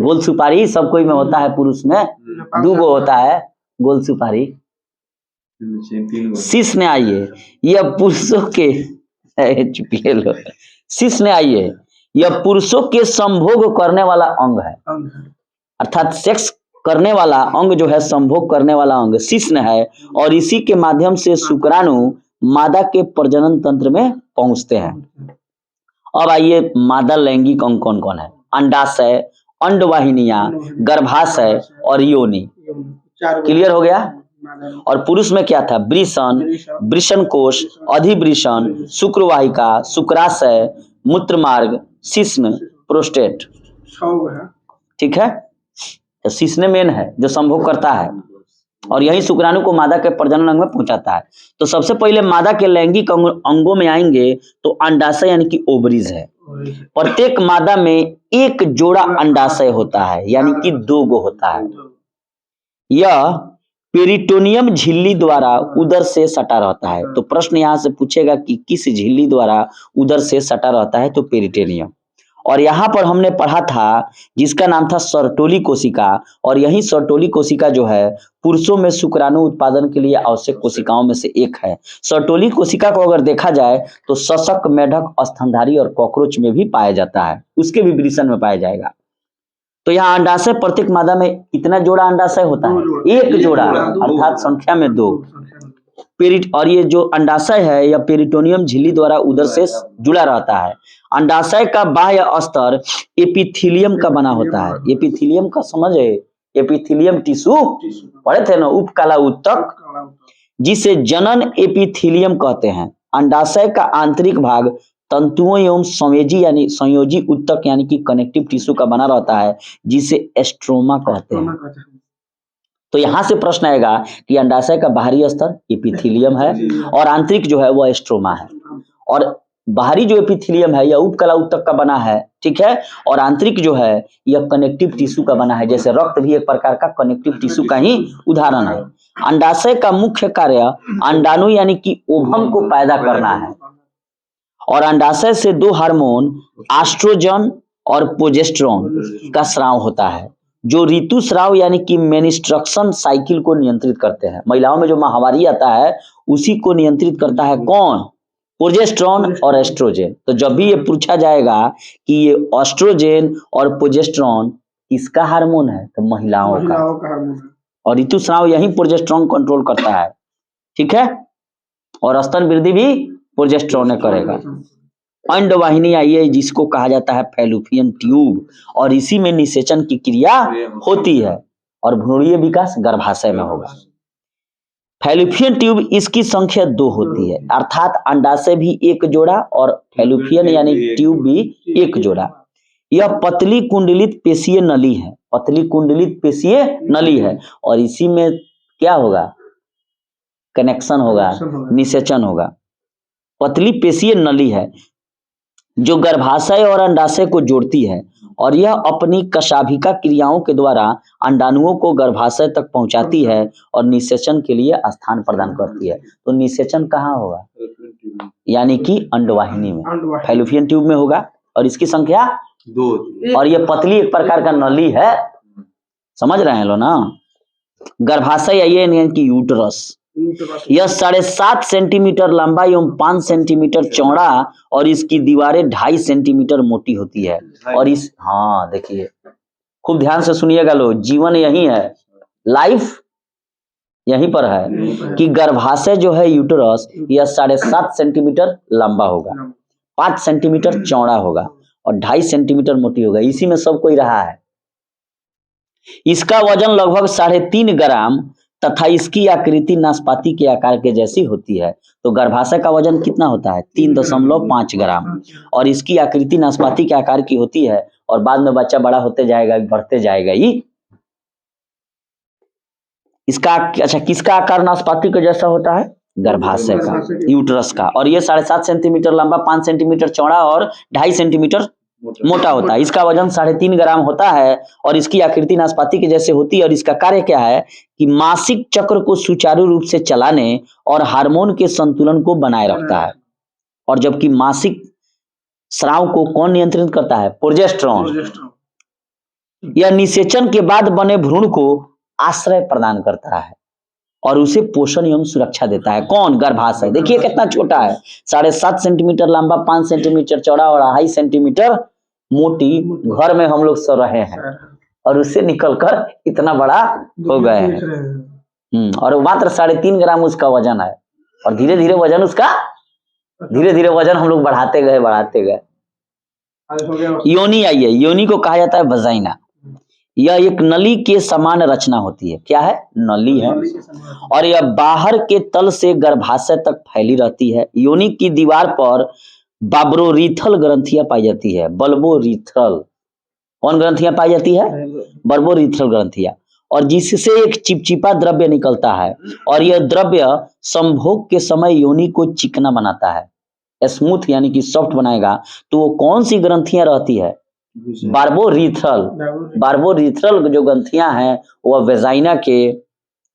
गोल सुपारी सब कोई में होता है, पुरुष में 2 गो होता है गोल सुपारी। शीश ने आइए, यह पुरुषों के चुपिए लो, शीश ने आइए, यह पुरुषों के संभोग करने वाला अंग है, अर्थात सेक्स करने वाला अंग जो है, संभोग करने वाला अंग शीश ने है, और इसी के माध्यम से शुक्राणु मादा के प्रजनन तंत्र में पहुंचते हैं। अब आइए मादा लैंगिक अंग कौन कौन है? अंडाशय, अंडवाहिनियां, गर्भाशय और योनि। क्लियर हो गया? और पुरुष में क्या था? वृषण, वृषण कोश, अधिवृषण, शुक्रवाहिका, शुक्राशय, मूत्रमार्ग, शिश्न, प्रोस्टेट। ठीक है, तो शिश्न मेन है जो संभोग करता है, और यही शुक्राणु को मादा के प्रजनन अंग में पहुंचाता है। तो सबसे पहले मादा के लैंगिक अंगों में आएंगे तो अंडाशय यानी कि ओवरीज है। प्रत्येक मादा में एक जोड़ा अंडाशय होता है, यानी कि 2 गो होता है। यह पेरिटोनियम झिल्ली द्वारा उदर से सटा रहता है। तो प्रश्न यहाँ से पूछेगा कि किस झिल्ली द्वारा उदर से सटा रहता है? तो पेरिटोनियम। और यहाँ पर हमने पढ़ा था जिसका नाम था सर्टोली कोशिका, और यही सर्टोली कोशिका जो है पुरुषों में शुक्राणु उत्पादन के लिए आवश्यक कोशिकाओं में से एक है। सर्टोली कोशिका को अगर देखा जाए तो शशक, मेढक, स्तनधारी और कॉकरोच में भी पाया जाता है, उसके भी वृषण में पाया जाएगा। तो यहाँ अंडाशय प्रत्येक मादा में कितना जोड़ा अंडाशय होता है? 1 जोड़ा, अर्थात संख्या में 2। और ये जो अंडाशय है यह पेरिटोनियम झिल्ली द्वारा उदर से जुड़ा रहता है। अंडाशय का बाह्य स्तर एपिथेलियम का बना होता है। एपिथेलियम का समझे? एपिथेलियम टिश्यू पढ़े थे ना, उपकला उत्तक, जिसे जनन एपिथेलियम कहते हैं। अंडाशय का आंतरिक भाग तंतुओं एवं संयोजी उत्तक यानी कि कनेक्टिव टिश्यू का बना रहता है, जिसे एस्ट्रोमा कहते हैं। तो यहां से प्रश्न आएगा कि अंडाशय का बाहरी स्तर एपिथेलियम है और आंतरिक जो है वो एस्ट्रोमा है। और बाहरी जो एपिथेलियम है यह उपकला उत्तक का बना है, ठीक है, और आंतरिक जो है यह कनेक्टिव टिश्यू का बना है। जैसे रक्त भी एक प्रकार का कनेक्टिव टिश्यू का ही उदाहरण है। अंडाशय का मुख्य कार्य अंडाणु यानी कि ओवम को पैदा करना है, और अंडाशय से 2 हार्मोन एस्ट्रोजन और प्रोजेस्टेरोन का स्राव होता है, जो ऋतुस्राव यानी कि मेनिस्ट्रक्शन साइकिल को नियंत्रित करते हैं। महिलाओं में जो माहवारी आता है उसी को नियंत्रित करता है कौन? प्रोजेस्टेरोन और एस्ट्रोजन। तो जब भी ये पूछा जाएगा कि ये एस्ट्रोजन और प्रोजेस्टेरोन किसका हार्मोन है, तो महिलाओं का, और ऋतुस्राव यही प्रोजेस्टेरोन कंट्रोल करता है, ठीक है, और स्तन वृद्धि भी प्रोजेस्टेरोन करेगा। अंडवाहिनी आई है जिसको कहा जाता है फैलोपियन ट्यूब, और इसी में निषेचन की क्रिया होती है, और भ्रूणीय विकास गर्भाशय में होगा। फैलोपियन ट्यूब इसकी संख्या 2 होती है, अर्थात अंडाशय भी 1 जोड़ा और फैलोपियन यानी ट्यूब भी 1 जोड़ा। यह पतली कुंडलित पेशीय नली है, पतली कुंडलित पेशीय नली है, और इसी में क्या होगा? कनेक्शन होगा, निषेचन होगा। पतली पेशीय नली है जो गर्भाशय और अंडाशय को जोड़ती है, और यह अपनी कशाभिका क्रियाओं के द्वारा अंडाणुओं को गर्भाशय तक पहुंचाती है और निषेचन के लिए स्थान प्रदान करती है। तो निषेचन कहाँ होगा? यानी कि अंडवाहिनी में, फैलोपियन ट्यूब में होगा, और इसकी संख्या 2। और यह पतली एक प्रकार का नली है, समझ रहे हैं लो ना। गर्भाशय यानी कि यूटरस, यह 7.5 सेंटीमीटर लंबा एवं 5 सेंटीमीटर चौड़ा, और इसकी दीवारें 2.5 सेंटीमीटर मोटी होती है। और इस देखिए खूब ध्यान से सुनिएगा लो, जीवन यही है, लाइफ यहीं पर है कि गर्भाशय जो है यूटरस यह 7.5 सेंटीमीटर लंबा होगा, 5 सेंटीमीटर चौड़ा होगा और 2.5 सेंटीमीटर मोटी होगा। इसी में सब कोई रहा है। इसका वजन लगभग 3.5 ग्राम तथा इसकी आकृति नाशपाती के आकार के जैसी होती है। तो गर्भाशय का वजन कितना होता है? 3.5 ग्राम, और इसकी आकृति नाशपाती के आकार की होती है, और बाद में बच्चा बड़ा होते जाएगा, बढ़ते जाएगा ही। इसका अच्छा किसका आकार नाशपाती के जैसा होता है? गर्भाशय का, यूट्रस का, और ये 7.5 सेंटीमीटर लंबा, 5 सेंटीमीटर चौड़ा और 2.5 सेंटीमीटर मोटा होता है। इसका वजन 3.5 ग्राम होता है, और इसकी आकृति नाशपाती के जैसे होती है। और इसका कार्य क्या है कि मासिक चक्र को सुचारू रूप से चलाने और हार्मोन के संतुलन को बनाए रखता है। और जबकि मासिक स्राव को कौन नियंत्रित करता है? प्रोजेस्टेरोन। यह निषेचन के बाद बने भ्रूण को आश्रय प्रदान करता है और उसे पोषण एवं सुरक्षा देता है। कौन? गर्भाशय। देखिए कितना छोटा है, 7.5 सेंटीमीटर लंबा, 5 सेंटीमीटर चौड़ा और 2.5 सेंटीमीटर मोटी घर में हम लोग सो रहे हैं और उससे निकलकर इतना बड़ा हो गए हैं। और मात्र 3.5 ग्राम उसका वजन है और धीरे धीरे वजन उसका वजन हम लोग बढ़ाते गए। योनि आई है, योनि को कहा जाता है वजाइना। यह एक नली के समान रचना होती है। क्या है? नली है। और यह बाहर के तल से गर्भाशय तक फैली रहती है। योनि की दीवार पर बार्बोरीथल ग्रंथियां पाई जाती है। बल्बोरीथल कौन ग्रंथियां पाई जाती है? बार्बोरीथल ग्रंथियां। और जिससे एक चिपचिपा द्रव्य निकलता है और यह द्रव्य संभोग के समय योनि को चिकना बनाता है, स्मूथ यानी कि सॉफ्ट बनाएगा। तो वो कौन सी ग्रंथियां रहती है? बार्बोरीथल जो ग्रंथियां हैं वह वेजाइना के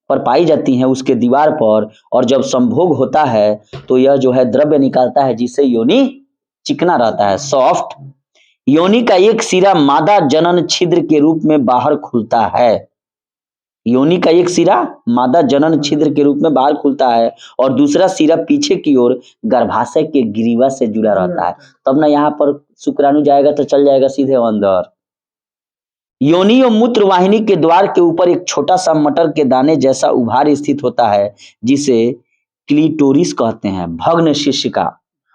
पर पाई जाती हैं, उसके दीवार पर। और जब संभोग होता है तो यह जो है द्रव्य निकालता है जिससे योनि चिकना रहता है, सॉफ्ट। योनि का एक सिरा मादा जनन छिद्र के रूप में बाहर खुलता है। योनि का एक सिरा मादा जनन छिद्र के रूप में बाहर खुलता है और दूसरा सिरा पीछे की ओर गर्भाशय के ग्रीवा से जुड़ा रहता है। तब ना यहाँ पर शुक्राणु जाएगा तो चल जाएगा सीधे अंदर। योनि और मूत्र वाहिनी के द्वार के ऊपर एक छोटा सा मटर के दाने जैसा उभार स्थित होता है जिसे क्लिटोरिस कहते हैं। भग्न शिश्निका।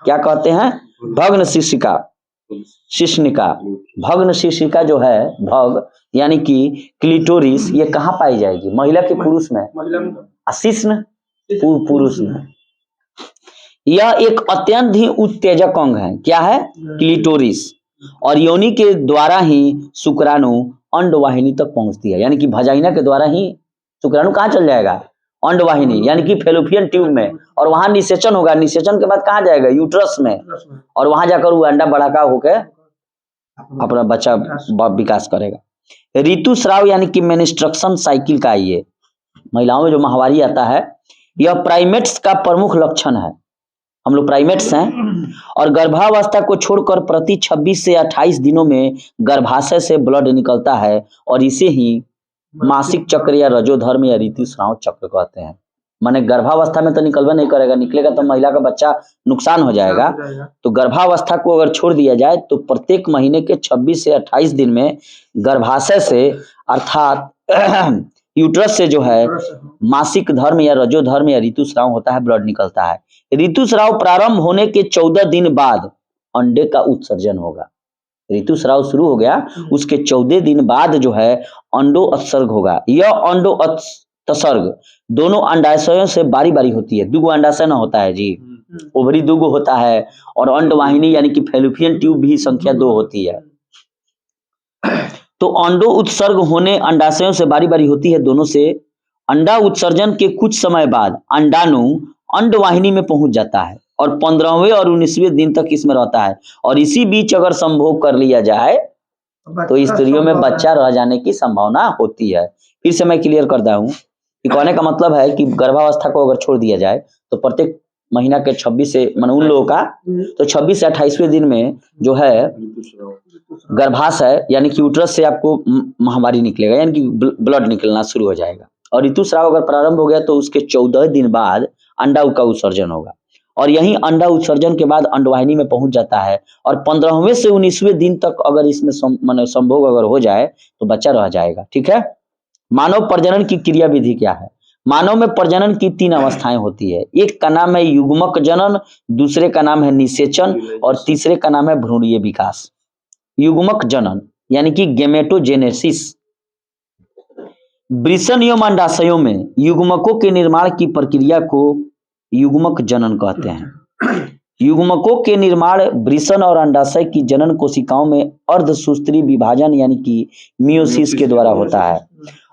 क्या कहते हैं? भग्न शिश्निका। शिश्निका, भग्न शिश्निका जो है, भग यानी कि क्लिटोरिस, ये कहाँ पाई जाएगी? महिला के पुरुष में, शिश्न पुरुष में। यह एक अत्यंत ही उत्तेजक अंग है। क्या है? क्लिटोरिस। और योनि के द्वारा ही शुक्राणु अंडवाहिनी तक पहुंचती है, यानी कि वजाइना के द्वारा ही शुक्राणु कहाँ चल जाएगा? अंडवाहिनी यानी कि फेलोपियन ट्यूब में। और वहां निषेचन होगा, निषेचन के बाद कहाँ जाएगा? यूट्रस में। और वहां जाकर वो अंडा बढ़ाका होकर अपना बच्चा विकास करेगा। ऋतुस्राव यानी कि मेनिस्ट्रक्शन साइकिल का ये महिलाओं में जो माहवारी आता है, यह प्राइमेट्स का प्रमुख लक्षण है। हम लोग प्राइमेट्स हैं। और गर्भावस्था को छोड़कर प्रति 26 से 28 दिनों में गर्भाशय से ब्लड निकलता है और इसे ही मासिक चक्र या रजोधर्म या ऋतुस्राव चक्र कहते हैं। माने गर्भावस्था में तो निकलवा नहीं करेगा, निकलेगा तो महिला का बच्चा नुकसान हो जाएगा। तो गर्भावस्था को अगर छोड़ दिया जाए तो प्रत्येक महीने के 26 से 28 दिन में गर्भाशय से अर्थात यूट्रस से जो है मासिक धर्म या रजोधर्म या ऋतुस्राव होता है, ब्लड निकलता है। ऋतुस्राव प्रारंभ होने के 14 दिन बाद अंडे का उत्सर्जन होगा। ऋतुस्राव शुरू हो गया, उसके 14 दिन बाद जो है अंडोत्सर्ग होगा। यह अंडोत्सर्ग दोनों अंडाशयों से बारी बारी होती है। दुगो अंडाशय ना होता है जी, ओवरी दुगो होता है। और अंडवाहिनी यानी कि फेलोपियन ट्यूब भी संख्या 2 होती है। तो अंडो उत्सर्ग होने अंडाशयों से बारी बारी होती है दोनों से। अंडा उत्सर्जन के कुछ समय बाद अंडाणु अंडवाहिनी में पहुंच जाता है और 15वें और 19वें दिन तक इसमें रहता है। और इसी बीच अगर संभोग कर लिया जाए तो स्त्रियों में बच्चा रह जाने की संभावना होती है। फिर से मैं क्लियर करता हूँ कि कहने का मतलब है कि गर्भावस्था को अगर छोड़ दिया जाए तो प्रत्येक महीना के 26 से मान उन लोगों का तो 26 से 28वें दिन में जो है गर्भाशय यानी कि यूट्रस से आपको महामारी निकलेगा, यानी कि ब्लड निकलना शुरू हो जाएगा। और ऋतुस्राव अगर प्रारंभ हो गया तो उसके 14 दिन बाद अंडा का उत्सर्जन होगा और यही अंडा उत्सर्जन के बाद अंडवाहिनी में पहुंच जाता है। और 15वें से 19वें दिन तक अगर इसमें संभोग अगर हो जाए तो बच्चा रह जाएगा। ठीक है। मानव प्रजनन की क्रिया विधि क्या है? मानव में प्रजनन की 3 अवस्थाएं होती है। एक का नाम है युग्मक जनन, दूसरे का नाम है निषेचन और तीसरे का नाम है भ्रूणीय विकास। युग्मक जनन यानी कि गेमेटोजेनेसिस। वृषण एवं अंडाशयों में युग्मकों के निर्माण की प्रक्रिया को युग्मक जनन कहते हैं। युग्मकों के निर्माण वृषण और अंडाशय की जनन कोशिकाओं में अर्धसूत्री विभाजन यानी कि मियोसिस के द्वारा होता है।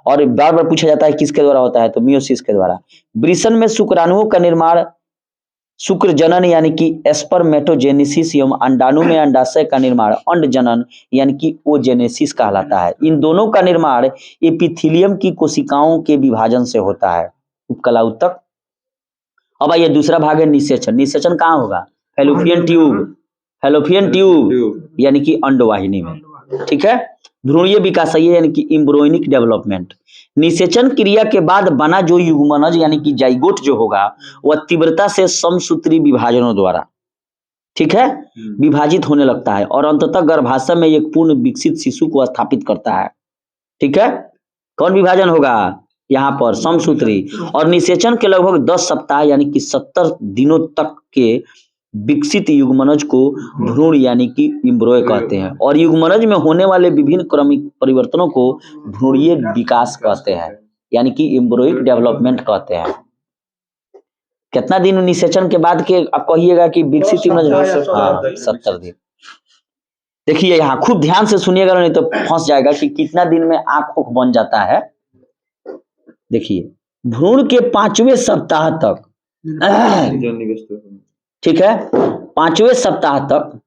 और बार बार पूछा जाता है किसके द्वारा होता है, तो मियोसिस के द्वारा। वृषण में शुक्राणुओं का निर्माण शुक्र जनन यानी कि स्पर्मेटोजेनेसिस एवं अंडाणु में अंडाशय का निर्माण अंड जनन यानी कि ओजेनेसिस कहलाता है। इन दोनों का निर्माण एपिथेलियम की कोशिकाओं के विभाजन से होता है, उपकला ऊतक। अब आइए दूसरा भाग है निषेचन। निषेचन कहाँ होगा? फेलोपियन ट्यूब, फेलोपियन ट्यूब यानी कि अंडवाहिनी में। ठीक है। भ्रूणीय विकास है यानी कि एम्ब्रियोनिक डेवलपमेंट। निषेचन क्रिया के बाद बना जो युग्मनज यानी कि जाइगोट जो होगा वह तीव्रता से समसूत्री विभाजनों द्वारा, ठीक है, विभाजित होने लगता है और अंततः गर्भाशय में एक पूर्ण विकसित शिशु को स्थापित करता है। ठीक है, कौन विभाजन होगा यहाँ पर? समसूत्री। और निषेचन के लगभग 10 सप्ताह यानी कि 70 दिनों तक के विकसित युग्मनज को भ्रूण यानी कि एम्ब्रियो कहते हैं और युग्मनज में होने वाले विभिन्न क्रमिक परिवर्तनों को भ्रूणीय विकास कहते हैं यानी कि एम्ब्रियोइक डेवलपमेंट कहते हैं। कितना दिन निषेचन के बाद के आप कहिएगा कि विकसित युग्मनज? हाँ, 70 दिन। देखिए यहाँ खूब ध्यान से सुनिएगा नहीं तो फंस जाएगा कि कितना दिन में आंख उख बन जाता है। देखिए भ्रूण के 5वें सप्ताह तक, ठीक है, 5वें सप्ताह तक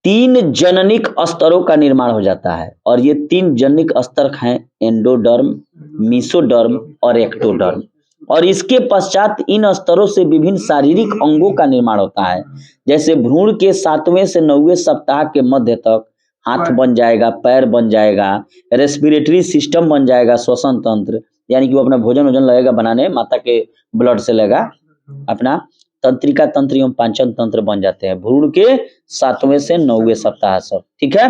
3 जननिक स्तरों का निर्माण हो जाता है और ये 3 जननिक स्तर हैं एंडोडर्म, मेसोडर्म और एक्टोडर्म। और इसके पश्चात इन स्तरों से विभिन्न शारीरिक अंगों का निर्माण होता है। जैसे भ्रूण के 7वें से 9वें सप्ताह के मध्य तक हाथ बन जाएगा, पैर बन जाएगा, रेस्पिरेटरी सिस्टम बन जाएगा, श्वसन तंत्र यानी कि वो अपना भोजन लगेगा बनाने, माता के ब्लड से लेगा, अपना तंत्रिका तंत्र एवं पाचन तंत्र बन जाते हैं भ्रूण के 7वें से 9वें सप्ताह सब। ठीक है,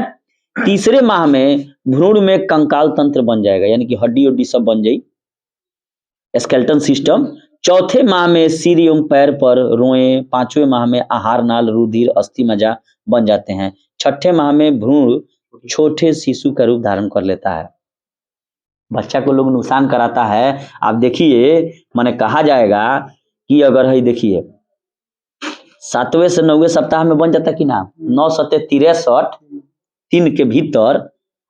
तीसरे माह में भ्रूण में कंकाल तंत्र बन जाएगा यानी कि हड्डी उड्डी सब बन जाई, स्केलेटन सिस्टम। चौथे माह में सिर एवं पैर पर रोए, 5वें माह में आहार नाल, रुधिर, अस्थि मज्जा बन जाते हैं। 6ठे माह में भ्रूण छोटे शिशु का रूप धारण कर लेता है। बच्चा को लोग नुकसान कराता है। आप देखिए माने कहा जाएगा कि अगर है देखिए 7वें से 9वें सप्ताह में बन जाता कि ना, 9 सते 63 दिन के भीतर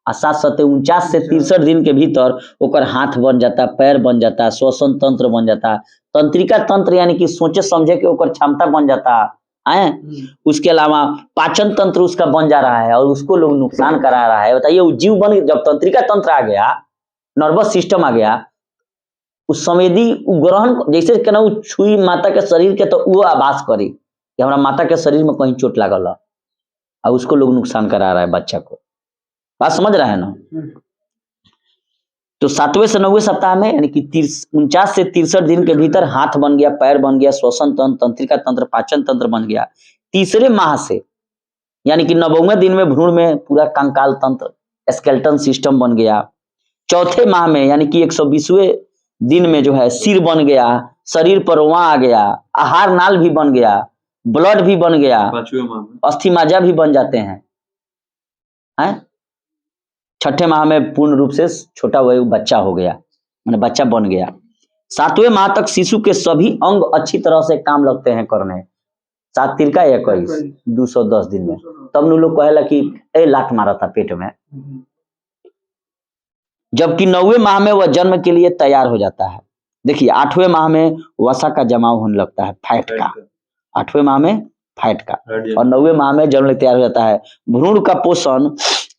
आ 7 सते 49 से 63 दिन के भीतर ओकर हाथ बन जाता, पैर बन जाता, श्वसन तंत्र बन जाता, तंत्रिका तंत्र यानी कि सोचे समझे के ओकर क्षमता बन जाता है। उसके अलावा पाचन तंत्र उसका बन जा रहा है और उसको लोग नुकसान करा रहा है। बताइए जीव बन, जब तंत्रिका तंत्र आ गया, नर्वस सिस्टम आ गया, उस संवेदी ग्रहण जैसे के ना छुई माता के शरीर के तो वो आभास करी कि हमारा माता के शरीर में कहीं चोट लागल है और उसको लोग नुकसान करा रहा है बच्चा को। बात समझ रहा है ना? तो 7वें से 9वें सप्ताह में यानी कि 49 से 63 दिन के भीतर हाथ बन गया, पैर बन गया, श्वसन तंत्र, तंत्रिका तंत्र, पाचन तंत्र बन गया। तीसरे माह से यानी कि 9वें दिन में भ्रूण में पूरा कंकाल तंत्र, स्केलेटन सिस्टम बन गया। चौथे माह में यानी कि 120वें दिन में जो है सिर बन गया, शरीर पर रोआ आ गया, आहार नाल भी बन गया, ब्लड भी बन गया, अस्थि मज्जा भी बन जाते हैं। 6ठे माह में पूर्ण रूप से छोटा वही बच्चा हो गया, मैंने बच्चा बन गया। 7वें माह तक शिशु के सभी अंग अच्छी तरह से काम लगते हैं करने। 7 तिरका 21 210 दिन में। तब लोग कहेला कि ए लात मारा था पेट में। जबकि 9वें माह में वह जन्म के लिए तैयार हो जाता है। देखिए 8वें माह में वसा का जमाव होने लगता है, फैट का। 8वें माह में फैट का और 9वें माह में जन्म तैयार हो जाता है। भ्रूण का पोषण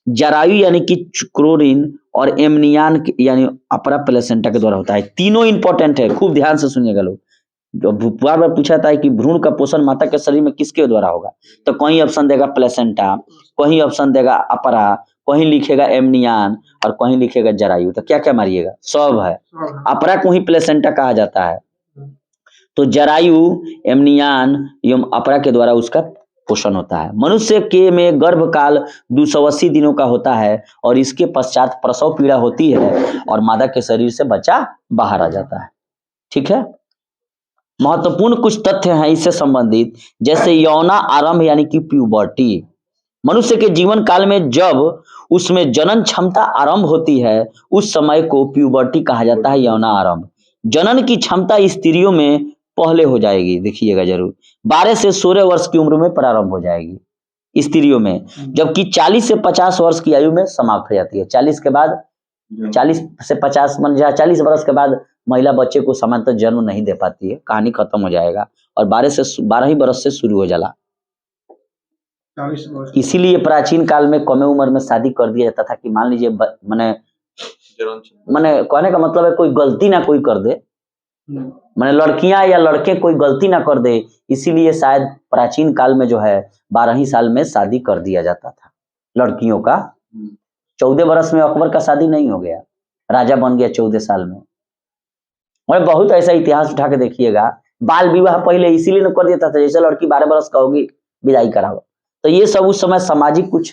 जरायु यानी कि क्रोरिन और एमनियान यानी अपरा प्लेसेंटा के द्वारा होता है। तीनों इंपॉर्टेंट है, खूब ध्यान से सुनिएगा लोग। बार बार पूछा था कि भ्रूण का पोषण माता के शरीर में किसके द्वारा होगा, तो कहीं ऑप्शन देगा प्लेसेंटा, कहीं ऑप्शन देगा अपरा, कहीं लिखेगा एमनियान और कहीं लिखेगा जरायु। तो क्या क्या मारिएगा? सब है। अपरा को ही प्लेसेंटा कहा जाता है, तो जरायु, एमनियान एवं अपरा के द्वारा उसका पोषण होता है। मनुष्य के में गर्भकाल 280 दिनों का होता है और इसके पश्चात प्रसव पीड़ा होती है और मादा के शरीर से बच्चा बाहर आ जाता है। ठीक है, महत्वपूर्ण कुछ तथ्य हैं इससे संबंधित, जैसे यौना आरंभ यानी कि प्यूबर्टी। मनुष्य के जीवन काल में जब उसमें जनन क्षमता आरंभ होती है उस समय को प्यूबर्टी कहा जाता है, यौना आरंभ। जनन की क्षमता स्त्रियों में पहले हो जाएगी, देखिएगा जरूर, 12 से 16 वर्ष की उम्र में प्रारंभ हो जाएगी स्त्रियों में, जबकि 40 से 50 वर्ष की आयु में समाप्त हो जाती है। 40 के बाद 40 से 50 मान जा 40 वर्ष के बाद महिला बच्चे को समांतर जन्म नहीं दे पाती है, कहानी खत्म हो जाएगा और 12 ही वर्ष से शुरू हो जाला। इसीलिए प्राचीन काल में कम उम्र में शादी कर दिया जाता था कि मान लीजिए मैंने कहने का मतलब है कोई गलती ना कोई कर दे, मैंने लड़कियां या लड़के कोई गलती ना कर दे, इसीलिए शायद प्राचीन काल में जो है 12 ही साल में शादी कर दिया जाता था। लड़कियों का। 14 बरस में अकबर का शादी नहीं हो गया, राजा बन गया 14 साल में। और बहुत ऐसा इतिहास उठा के देखिएगा, बाल विवाह पहले इसीलिए न कर देता था, जैसे लड़की 12 बरस का होगी विदाई कराओ। तो ये सब उस समय सामाजिक कुछ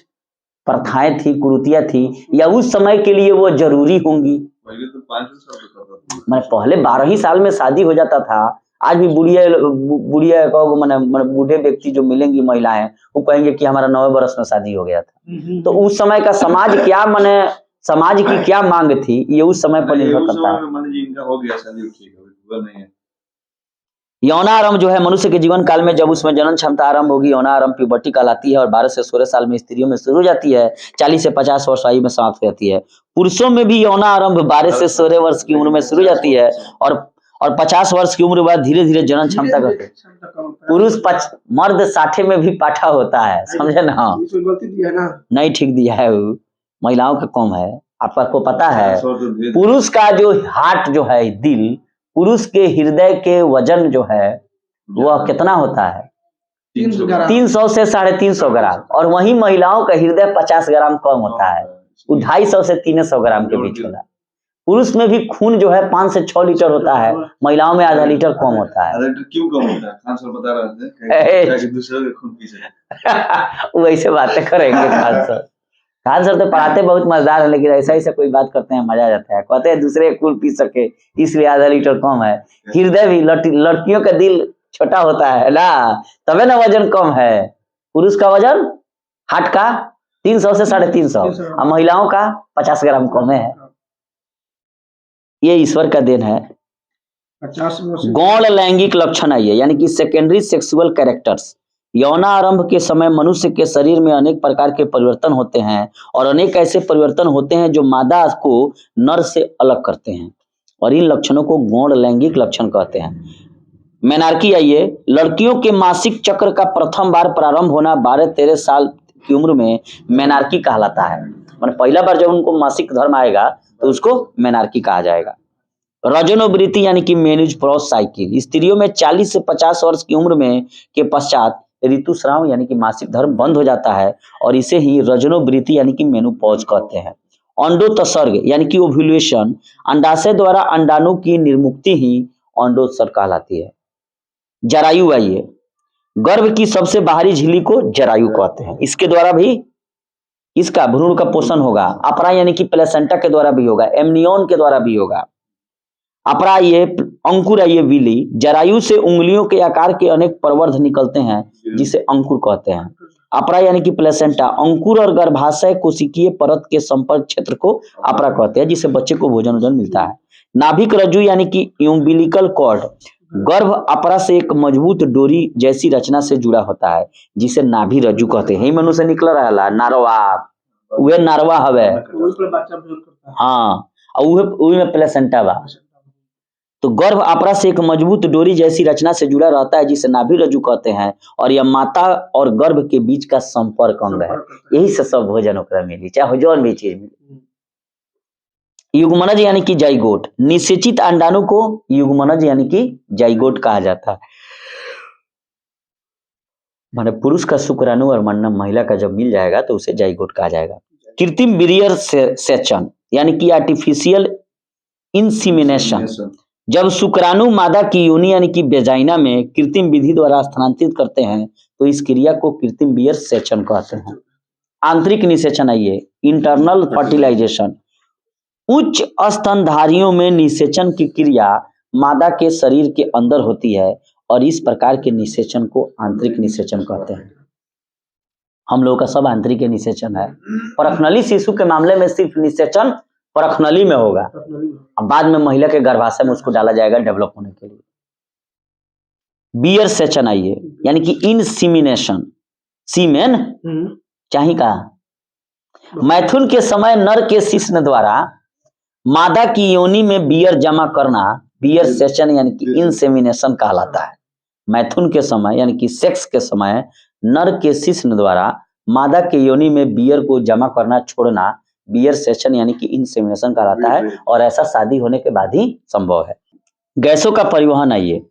प्रथाएं थी, कुरीतियां थी, या उस समय के लिए वो जरूरी होंगी। पहले तो 5 साल मैं पहले 12 ही साल में शादी हो जाता था। आज भी बुढ़िया कहो मैंने बूढ़े व्यक्ति जो मिलेंगी महिलाएं, वो कहेंगे कि हमारा 9 बरस में शादी हो गया था। तो उस समय का समाज क्या माने, समाज की क्या मांग थी, ये उस समय पर निर्भर करता है। यौनारंभ जो है मनुष्य के जीवन काल में जब उसमें जनन क्षमता आरंभ होगी, यौनारंभ प्यूबर्टी कहलाती है और 12 से 16 साल में स्त्रियों में शुरू हो जाती है, 40 से 50 वर्ष आयु में समाप्त हो जाती है। पुरुषों में भी यौनारंभ 12 से 16 वर्ष की उम्र में शुरू हो जाती है और 50 वर्ष की उम्र बाद धीरे धीरे जनन क्षमता करते हैं। पुरुष मर्द 60 में भी पाठा होता है, समझे ना? नहीं ठीक दिया है, वो महिलाओं का कम है। आपको पता है पुरुष का जो हार्ट जो है, दिल, पुरुष के हृदय के वजन जो है वह कितना होता है? 300 से 350 ग्राम, और वहीं महिलाओं का हृदय 50 ग्राम कम होता है, वो 250 से 300 ग्राम के बीच होता है। पुरुष में भी खून जो है 5 से 6 लीटर होता है, महिलाओं में आधा लीटर कम होता है। क्यों कम होता है? खान सर बता रहे थे कि दूसरे के खून पी सके। वैसे बातें करेंगे खान सर तो पढ़ाते बहुत मजेदार है, लेकिन ऐसा ऐसा कोई बात करते हैं मजा आ जाता है। कहते हैं दूसरे खून पी सके इसलिए आधा लीटर कम है। हृदय भी लड़कियों का दिल छोटा होता है ना, तबे ना वजन कम है। पुरुष का वजन हार्ट का 300 से 350 और महिलाओं का 50 ग्राम कम है। ये ईश्वर का देन है। गौण लैंगिक लक्षण आइए, यानी कि सेकेंडरी सेक्सुअल कैरेक्टर्स। यौनारंभ के समय मनुष्य के शरीर में अनेक प्रकार के परिवर्तन होते हैं और अनेक ऐसे परिवर्तन होते हैं जो मादा को नर से अलग करते हैं, और इन लक्षणों को गौण लैंगिक लक्षण कहते हैं। मेनार्की आइए, लड़कियों के मासिक चक्र का प्रथम बार प्रारंभ होना 12-13 साल की उम्र में मेनार्की कहलाता है। मतलब पहला बार जब उनको मासिक धर्म आएगा तो उसको मेनार्की कहा जाएगा। रजनोवृत्ति यानी कि मेनोपॉज साइकिल, स्त्रियों में 40 से 50 वर्ष की उम्र में के पश्चात ऋतुस्राव यानी कि मासिक धर्म बंद हो जाता है और इसे ही रजनोवृत्ति यानी कि मेनोपॉज कहते हैं। अंडोत्सर्ग यानी कि ओव्यूलेशन, अंडाशय द्वारा अंडाणु की निर्मुक्ति ही अंडोत्सर्ग कहलाती है। जरायु आइए, गर्भ की सबसे बाहरी झिल्ली को जरायु कहते हैं। इसके द्वारा भी इसका भ्रूण का पोषण होगा। अपरा यानी कि प्लेसेंटा के द्वारा भी होगा, एमनियोन के द्वारा भी होगा। अपरा आइए, अंकुर आइए विली, जरायु से उंगलियों के आकार के अनेक प्रवर्ध निकलते हैं जिसे अंकुर कहते हैं। अपरा यानी कि प्लेसेंटा, अंकुर और गर्भाशय कोशिकीय परत के संपर्क क्षेत्र को अपरा कहते हैं, जिससे बच्चे को भोजन मिलता है। नाभिक रज्जु यानी कि umbilical कॉर्ड, गर्भ अपरा से एक मजबूत डोरी जैसी रचना से जुड़ा होता है जिसे नाभि रज्जु कहते हैं। मनु से निकल रहा नारवा, उहे नारवा हवे। हाँ, उहे में प्लेसेंटा बा। तो गर्भ अपरा से एक मजबूत डोरी जैसी रचना से जुड़ा रहता है जिसे नाभि रज्जु कहते हैं, और यह माता और गर्भ के बीच का संपर्क अंग है। यही से सब भोजन ओकरा मिली, चाहे जौन भी चीज मिली। युग्मनज यानी कि जाइगोट, निषेचित अंडाणु को युग्मनज यानी कि जाइगोट कहा जाता है। माने पुरुष का शुक्राणु और मंडम महिला का जब मिल जाएगा तो उसे जाइगोट कहा जाएगा। कृत्रिम वीर्य सेचन यानी कि आर्टिफिशियल इंसीमिनेशन, जब शुक्राणु मादा की योनि यानी कि वेजाइना में कृत्रिम विधि द्वारा स्थानांतरित करते हैं तो इस क्रिया को कृत्रिम वीर्य सेचन कहते हैं। आंतरिक निषेचन आइए, इंटरनल फर्टिलाइजेशन, उच्च स्तनधारियों में निषेचन की क्रिया मादा के शरीर के अंदर होती है और इस प्रकार के निषेचन को आंतरिक निषेचन कहते हैं। हम लोगों का सब आंतरिक निषेचन है। परखनली शिशु के मामले में सिर्फ निषेचन परखनली में होगा, अब बाद में महिला के गर्भाशय में उसको डाला जाएगा डेवलप होने के लिए। बियर सेचन आइए, यानी कि इनसीमिनेशन, सीमेन चाही का मैथुन के समय नर के शिश्न द्वारा मादा की योनि में बियर जमा करना बियर सेचन यानी कि इंसेमिनेशन कहलाता है। मैथुन के समय यानी कि सेक्स के समय नर के शिश्न द्वारा मादा के योनि में बियर को जमा करना छोड़ना बियर सेचन यानी कि इंसेमिनेशन कहलाता है, और ऐसा शादी होने के बाद ही संभव है। गैसों का परिवहन आइए,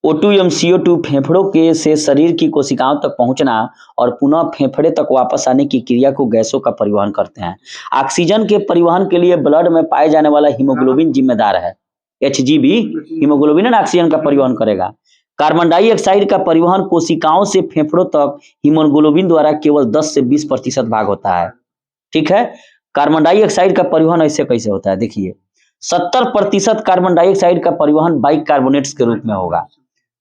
O2 एवं CO2 फेफड़ों के से शरीर की कोशिकाओं तक पहुंचना और पुनः फेफड़े तक वापस आने की क्रिया को गैसों का परिवहन करते हैं। ऑक्सीजन के परिवहन के लिए ब्लड में पाए जाने वाला हीमोग्लोबिन जिम्मेदार है। HgB हीमोग्लोबिन है ना, ऑक्सीजन का परिवहन करेगा। कार्बन डाइऑक्साइड का परिवहन कोशिकाओं से फेफड़ों तक हीमोग्लोबिन द्वारा केवल 10 से 20% भाग होता है। ठीक है, कार्बन डाइऑक्साइड का परिवहन ऐसे कैसे होता है, देखिए 70% कार्बन डाइऑक्साइड का परिवहन बाइकार्बोनेट्स के रूप में होगा,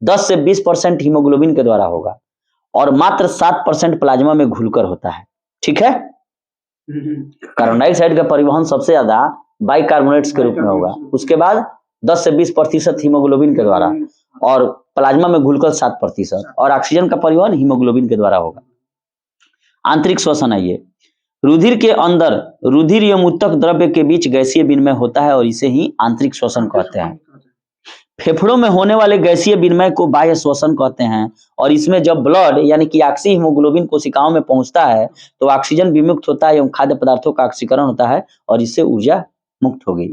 10 से 20% हीमोग्लोबिन के द्वारा होगा और मात्र 7% प्लाज्मा में घुलकर होता है। ठीक है, कार्बन डाइऑक्साइड का परिवहन सबसे ज्यादा बाइकार्बोनेट्स के रूप में होगा, उसके बाद 10 से 20% हीमोग्लोबिन के द्वारा और प्लाज्मा में घुलकर 7% और ऑक्सीजन का परिवहन हीमोग्लोबिन के द्वारा होगा। आंतरिक श्वसन आइए, रुधिर के अंदर रुधिर एवं उत्तक द्रव्य के बीच गैसीय विनिमय होता है और इसे ही आंतरिक श्वसन कहते हैं। फेफड़ों में होने वाले गैसीय विनिमय को बाह्य श्वसन कहते हैं और इसमें जब ब्लड यानी कि ऑक्सी हीमोग्लोबिन कोशिकाओं में पहुंचता है तो ऑक्सीजन विमुक्त होता है एवं खाद्य पदार्थों का ऑक्सीकरण होता है और इससे ऊर्जा मुक्त होगी।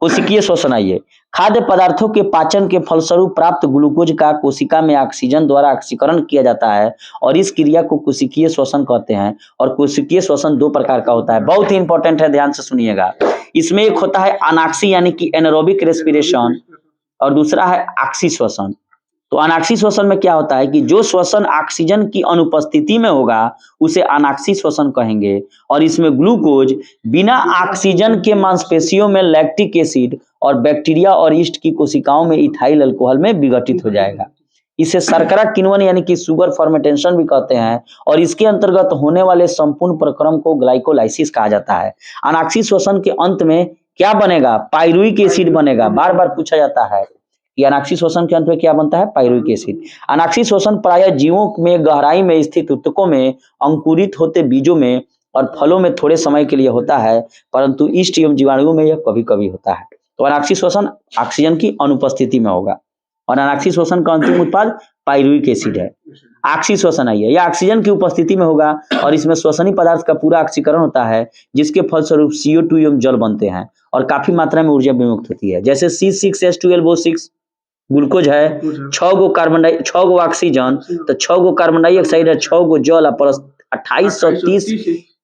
कोशिकीय श्वसन आइए, खाद्य पदार्थों के पाचन के फलस्वरूप प्राप्त ग्लूकोज का कोशिका में ऑक्सीजन द्वारा ऑक्सीकरण किया जाता है और इस क्रिया को कोशिकीय श्वसन कहते हैं। और कोशिकीय श्वसन 2 प्रकार का होता है, बहुत ही इंपॉर्टेंट है, ध्यान से सुनिएगा। इसमें एक होता है अनाक्सी यानी कि एनारोबिक रेस्पिरेशन और दूसरा है ऑक्सी श्वसन। तो अनाक्सी श्वसन में क्या होता है कि जो श्वसन ऑक्सीजन की अनुपस्थिति में होगा उसे अनाक्सी श्वसन कहेंगे और इसमें ग्लूकोज बिना ऑक्सीजन के मांसपेशियों में लैक्टिक एसिड और बैक्टीरिया और यीस्ट की कोशिकाओं में इथाइल अल्कोहल में विघटित हो जाएगा। इसे शर्करा किण्वन यानी कि शुगर फर्मेंटेशन भी कहते हैं और इसके अंतर्गत होने वाले संपूर्ण प्रक्रम को ग्लाइकोलाइसिस कहा जाता है। अनाक्सी श्वसन के अंत में क्या बनेगा, पाइरुविक एसिड बनेगा। बार बार पूछा जाता है कि अनाक्सी श्वसन के अंत में क्या बनता है, पाइरुविक एसिड। अनाक्सी श्वसन प्रायः जीवों में गहराई में स्थित ऊतकों में अंकुरित होते बीजों में और फलों में थोड़े समय के लिए होता है, परंतु यीस्ट एवं जीवाणुओं में यह कभी कभी होता है। तो अनाक्सी श्वसन ऑक्सीजन की अनुपस्थिति में होगा और अनाक्सी श्वसन का अंतिम उत्पाद पाइरुविक एसिड है। ऑक्सी श्वसन आइए, यह ऑक्सीजन की उपस्थिति में होगा और इसमें श्वसनीय पदार्थ का पूरा ऑक्सीकरण होता है जिसके फलस्वरूप CO2 एवं जल बनते हैं और काफी मात्रा में ऊर्जा विमुक्त होती है। जैसे C6H12O6 ग्लूकोज है, 6 गो ऑक्सीजन तो 6 गो कार्बन डाइऑक्साइड है, 6 गो जल प्लस 2830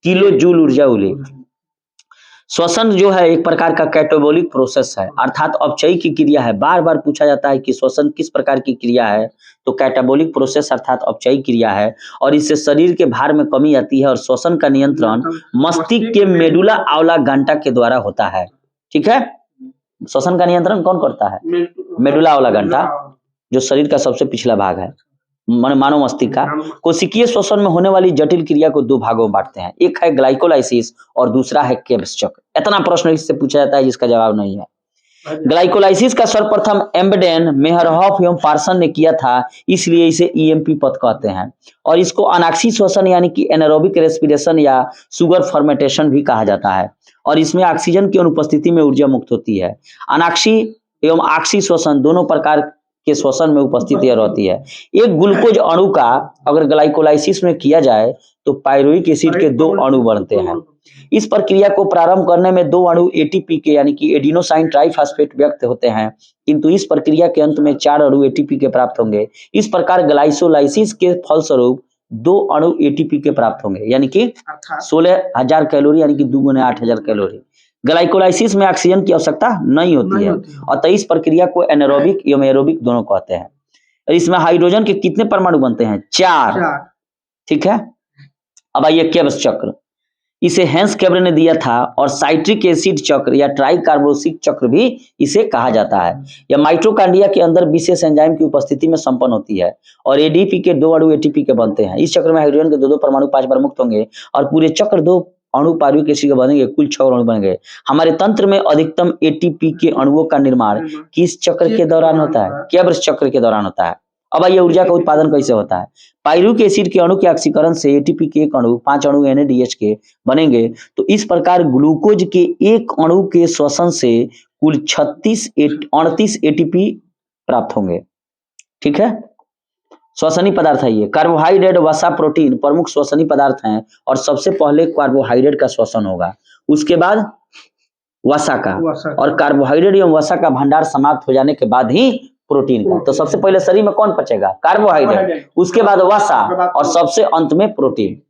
किलो जूल ऊर्जा उले। श्वसन जो है एक प्रकार का कैटाबोलिक प्रोसेस है, अर्थात अपचयी की क्रिया है। बार बार पूछा जाता है कि श्वसन किस प्रकार की क्रिया है, तो कैटाबोलिक प्रोसेस अर्थात अपचयी क्रिया है और इससे शरीर के भार में कमी आती है और श्वसन का नियंत्रण मस्तिष्क के मेडुला ऑब्लांगेटा के द्वारा होता है। ठीक है, श्वसन का नियंत्रण कौन करता है, मेडुला ऑब्लांगेटा, जो शरीर का सबसे पिछला भाग है मानव मस्तिष्क का। कोशिकीय श्वसन में होने वाली जटिल क्रिया को 2 भागों में बांटते हैं, एक है ग्लाइकोलाइसिस और दूसरा है केब्स चक्र। इतना प्रश्न इससे पूछा जाता है जिसका जवाब नहीं है। ग्लाइकोलाइसिस का सर्वप्रथम एम्बेडेन, मेहरहॉफ एवं पार्सन ने किया था, इसलिए इसे EMP पथ कहते हैं और इसको अनाक्सी श्वसन यानी कि एनारोबिक रेस्पिरेशन या शुगर फर्मेंटेशन भी कहा जाता है और इसमें ऑक्सीजन की अनुपस्थिति में ऊर्जा मुक्त होती है। अनाक्सी एवं ऑक्सी श्वसन दोनों प्रकार के श्वसन में उपस्थिति रहती है। एक ग्लूकोज अणु का अगर ग्लाइकोलाइसिस में किया जाए तो पाइरुविक एसिड के 2 अणु बनते हैं। इस प्रक्रिया को प्रारंभ करने में 2 अणु ATP के यानी कि एडिनोसाइन ट्राइफॉस्फेट व्यक्त होते हैं, किंतु इस प्रक्रिया के अंत में 4 अणु ATP के प्राप्त होंगे। इस प्रकार ग्लाइकोलाइसिस के फलस्वरूप 2 अणु ATP के प्राप्त होंगे यानी कि 16,000 कैलोरी यानी कि 2 × 8,000 कैलोरी। ग्लाइकोलाइसिस में ऑक्सीजन की आवश्यकता नहीं होती है और इस प्रक्रिया को एनारोबिक एवं एरोबिक दोनों कहते हैं। इसमें हाइड्रोजन के कितने परमाणु बनते हैं, 4। ठीक है, अब आइए केब्स चक्र, इसे हेंस केब्रे ने दिया था और साइट्रिक एसिड चक्र या ट्राइकार्बोक्सिल चक्र भी इसे कहा जाता है। यह माइटोकॉन्ड्रिया के अंदर विशेष एंजाइम की उपस्थिति में संपन्न होती है और ADP के 2 अणु ATP के बनते हैं। इस चक्र में हाइड्रोजन के 2 परमाणु 5 बार मुक्त होंगे और पूरे चक्र 2 अणु पाइरुविक एसिड के बनेंगे, कुल 6 अणु बनेंगे। हमारे तंत्र में अधिकतम ATP के अणुओं का निर्माण किस चक्र के दौरान होता है, केब्स चक्र के दौरान होता है। अब आइए ऊर्जा का उत्पादन कैसे होता है। पाइरुविक एसिड के अणु के ऑक्सीकरण से ATP के 1 अणु 5 अणु NADH के बनेंगे, तो इस प्रकार ग्लूकोज के 1 अणु के श्वसन से कुल 38 ATP प्राप्त होंगे। ठीक है, श्वसनीय पदार्थ है ये। कार्बोहाइड्रेट, वसा, प्रोटीन प्रमुख श्वसनीय पदार्थ हैं और सबसे पहले कार्बोहाइड्रेट का श्वसन होगा, उसके बाद वसा का और कार्बोहाइड्रेट एवं वसा का भंडार समाप्त हो जाने के बाद ही प्रोटीन का। तो सबसे पहले शरीर में कौन पचेगा? कार्बोहाइड्रेट, उसके बाद वसा और सबसे अंत में प्रोटीन।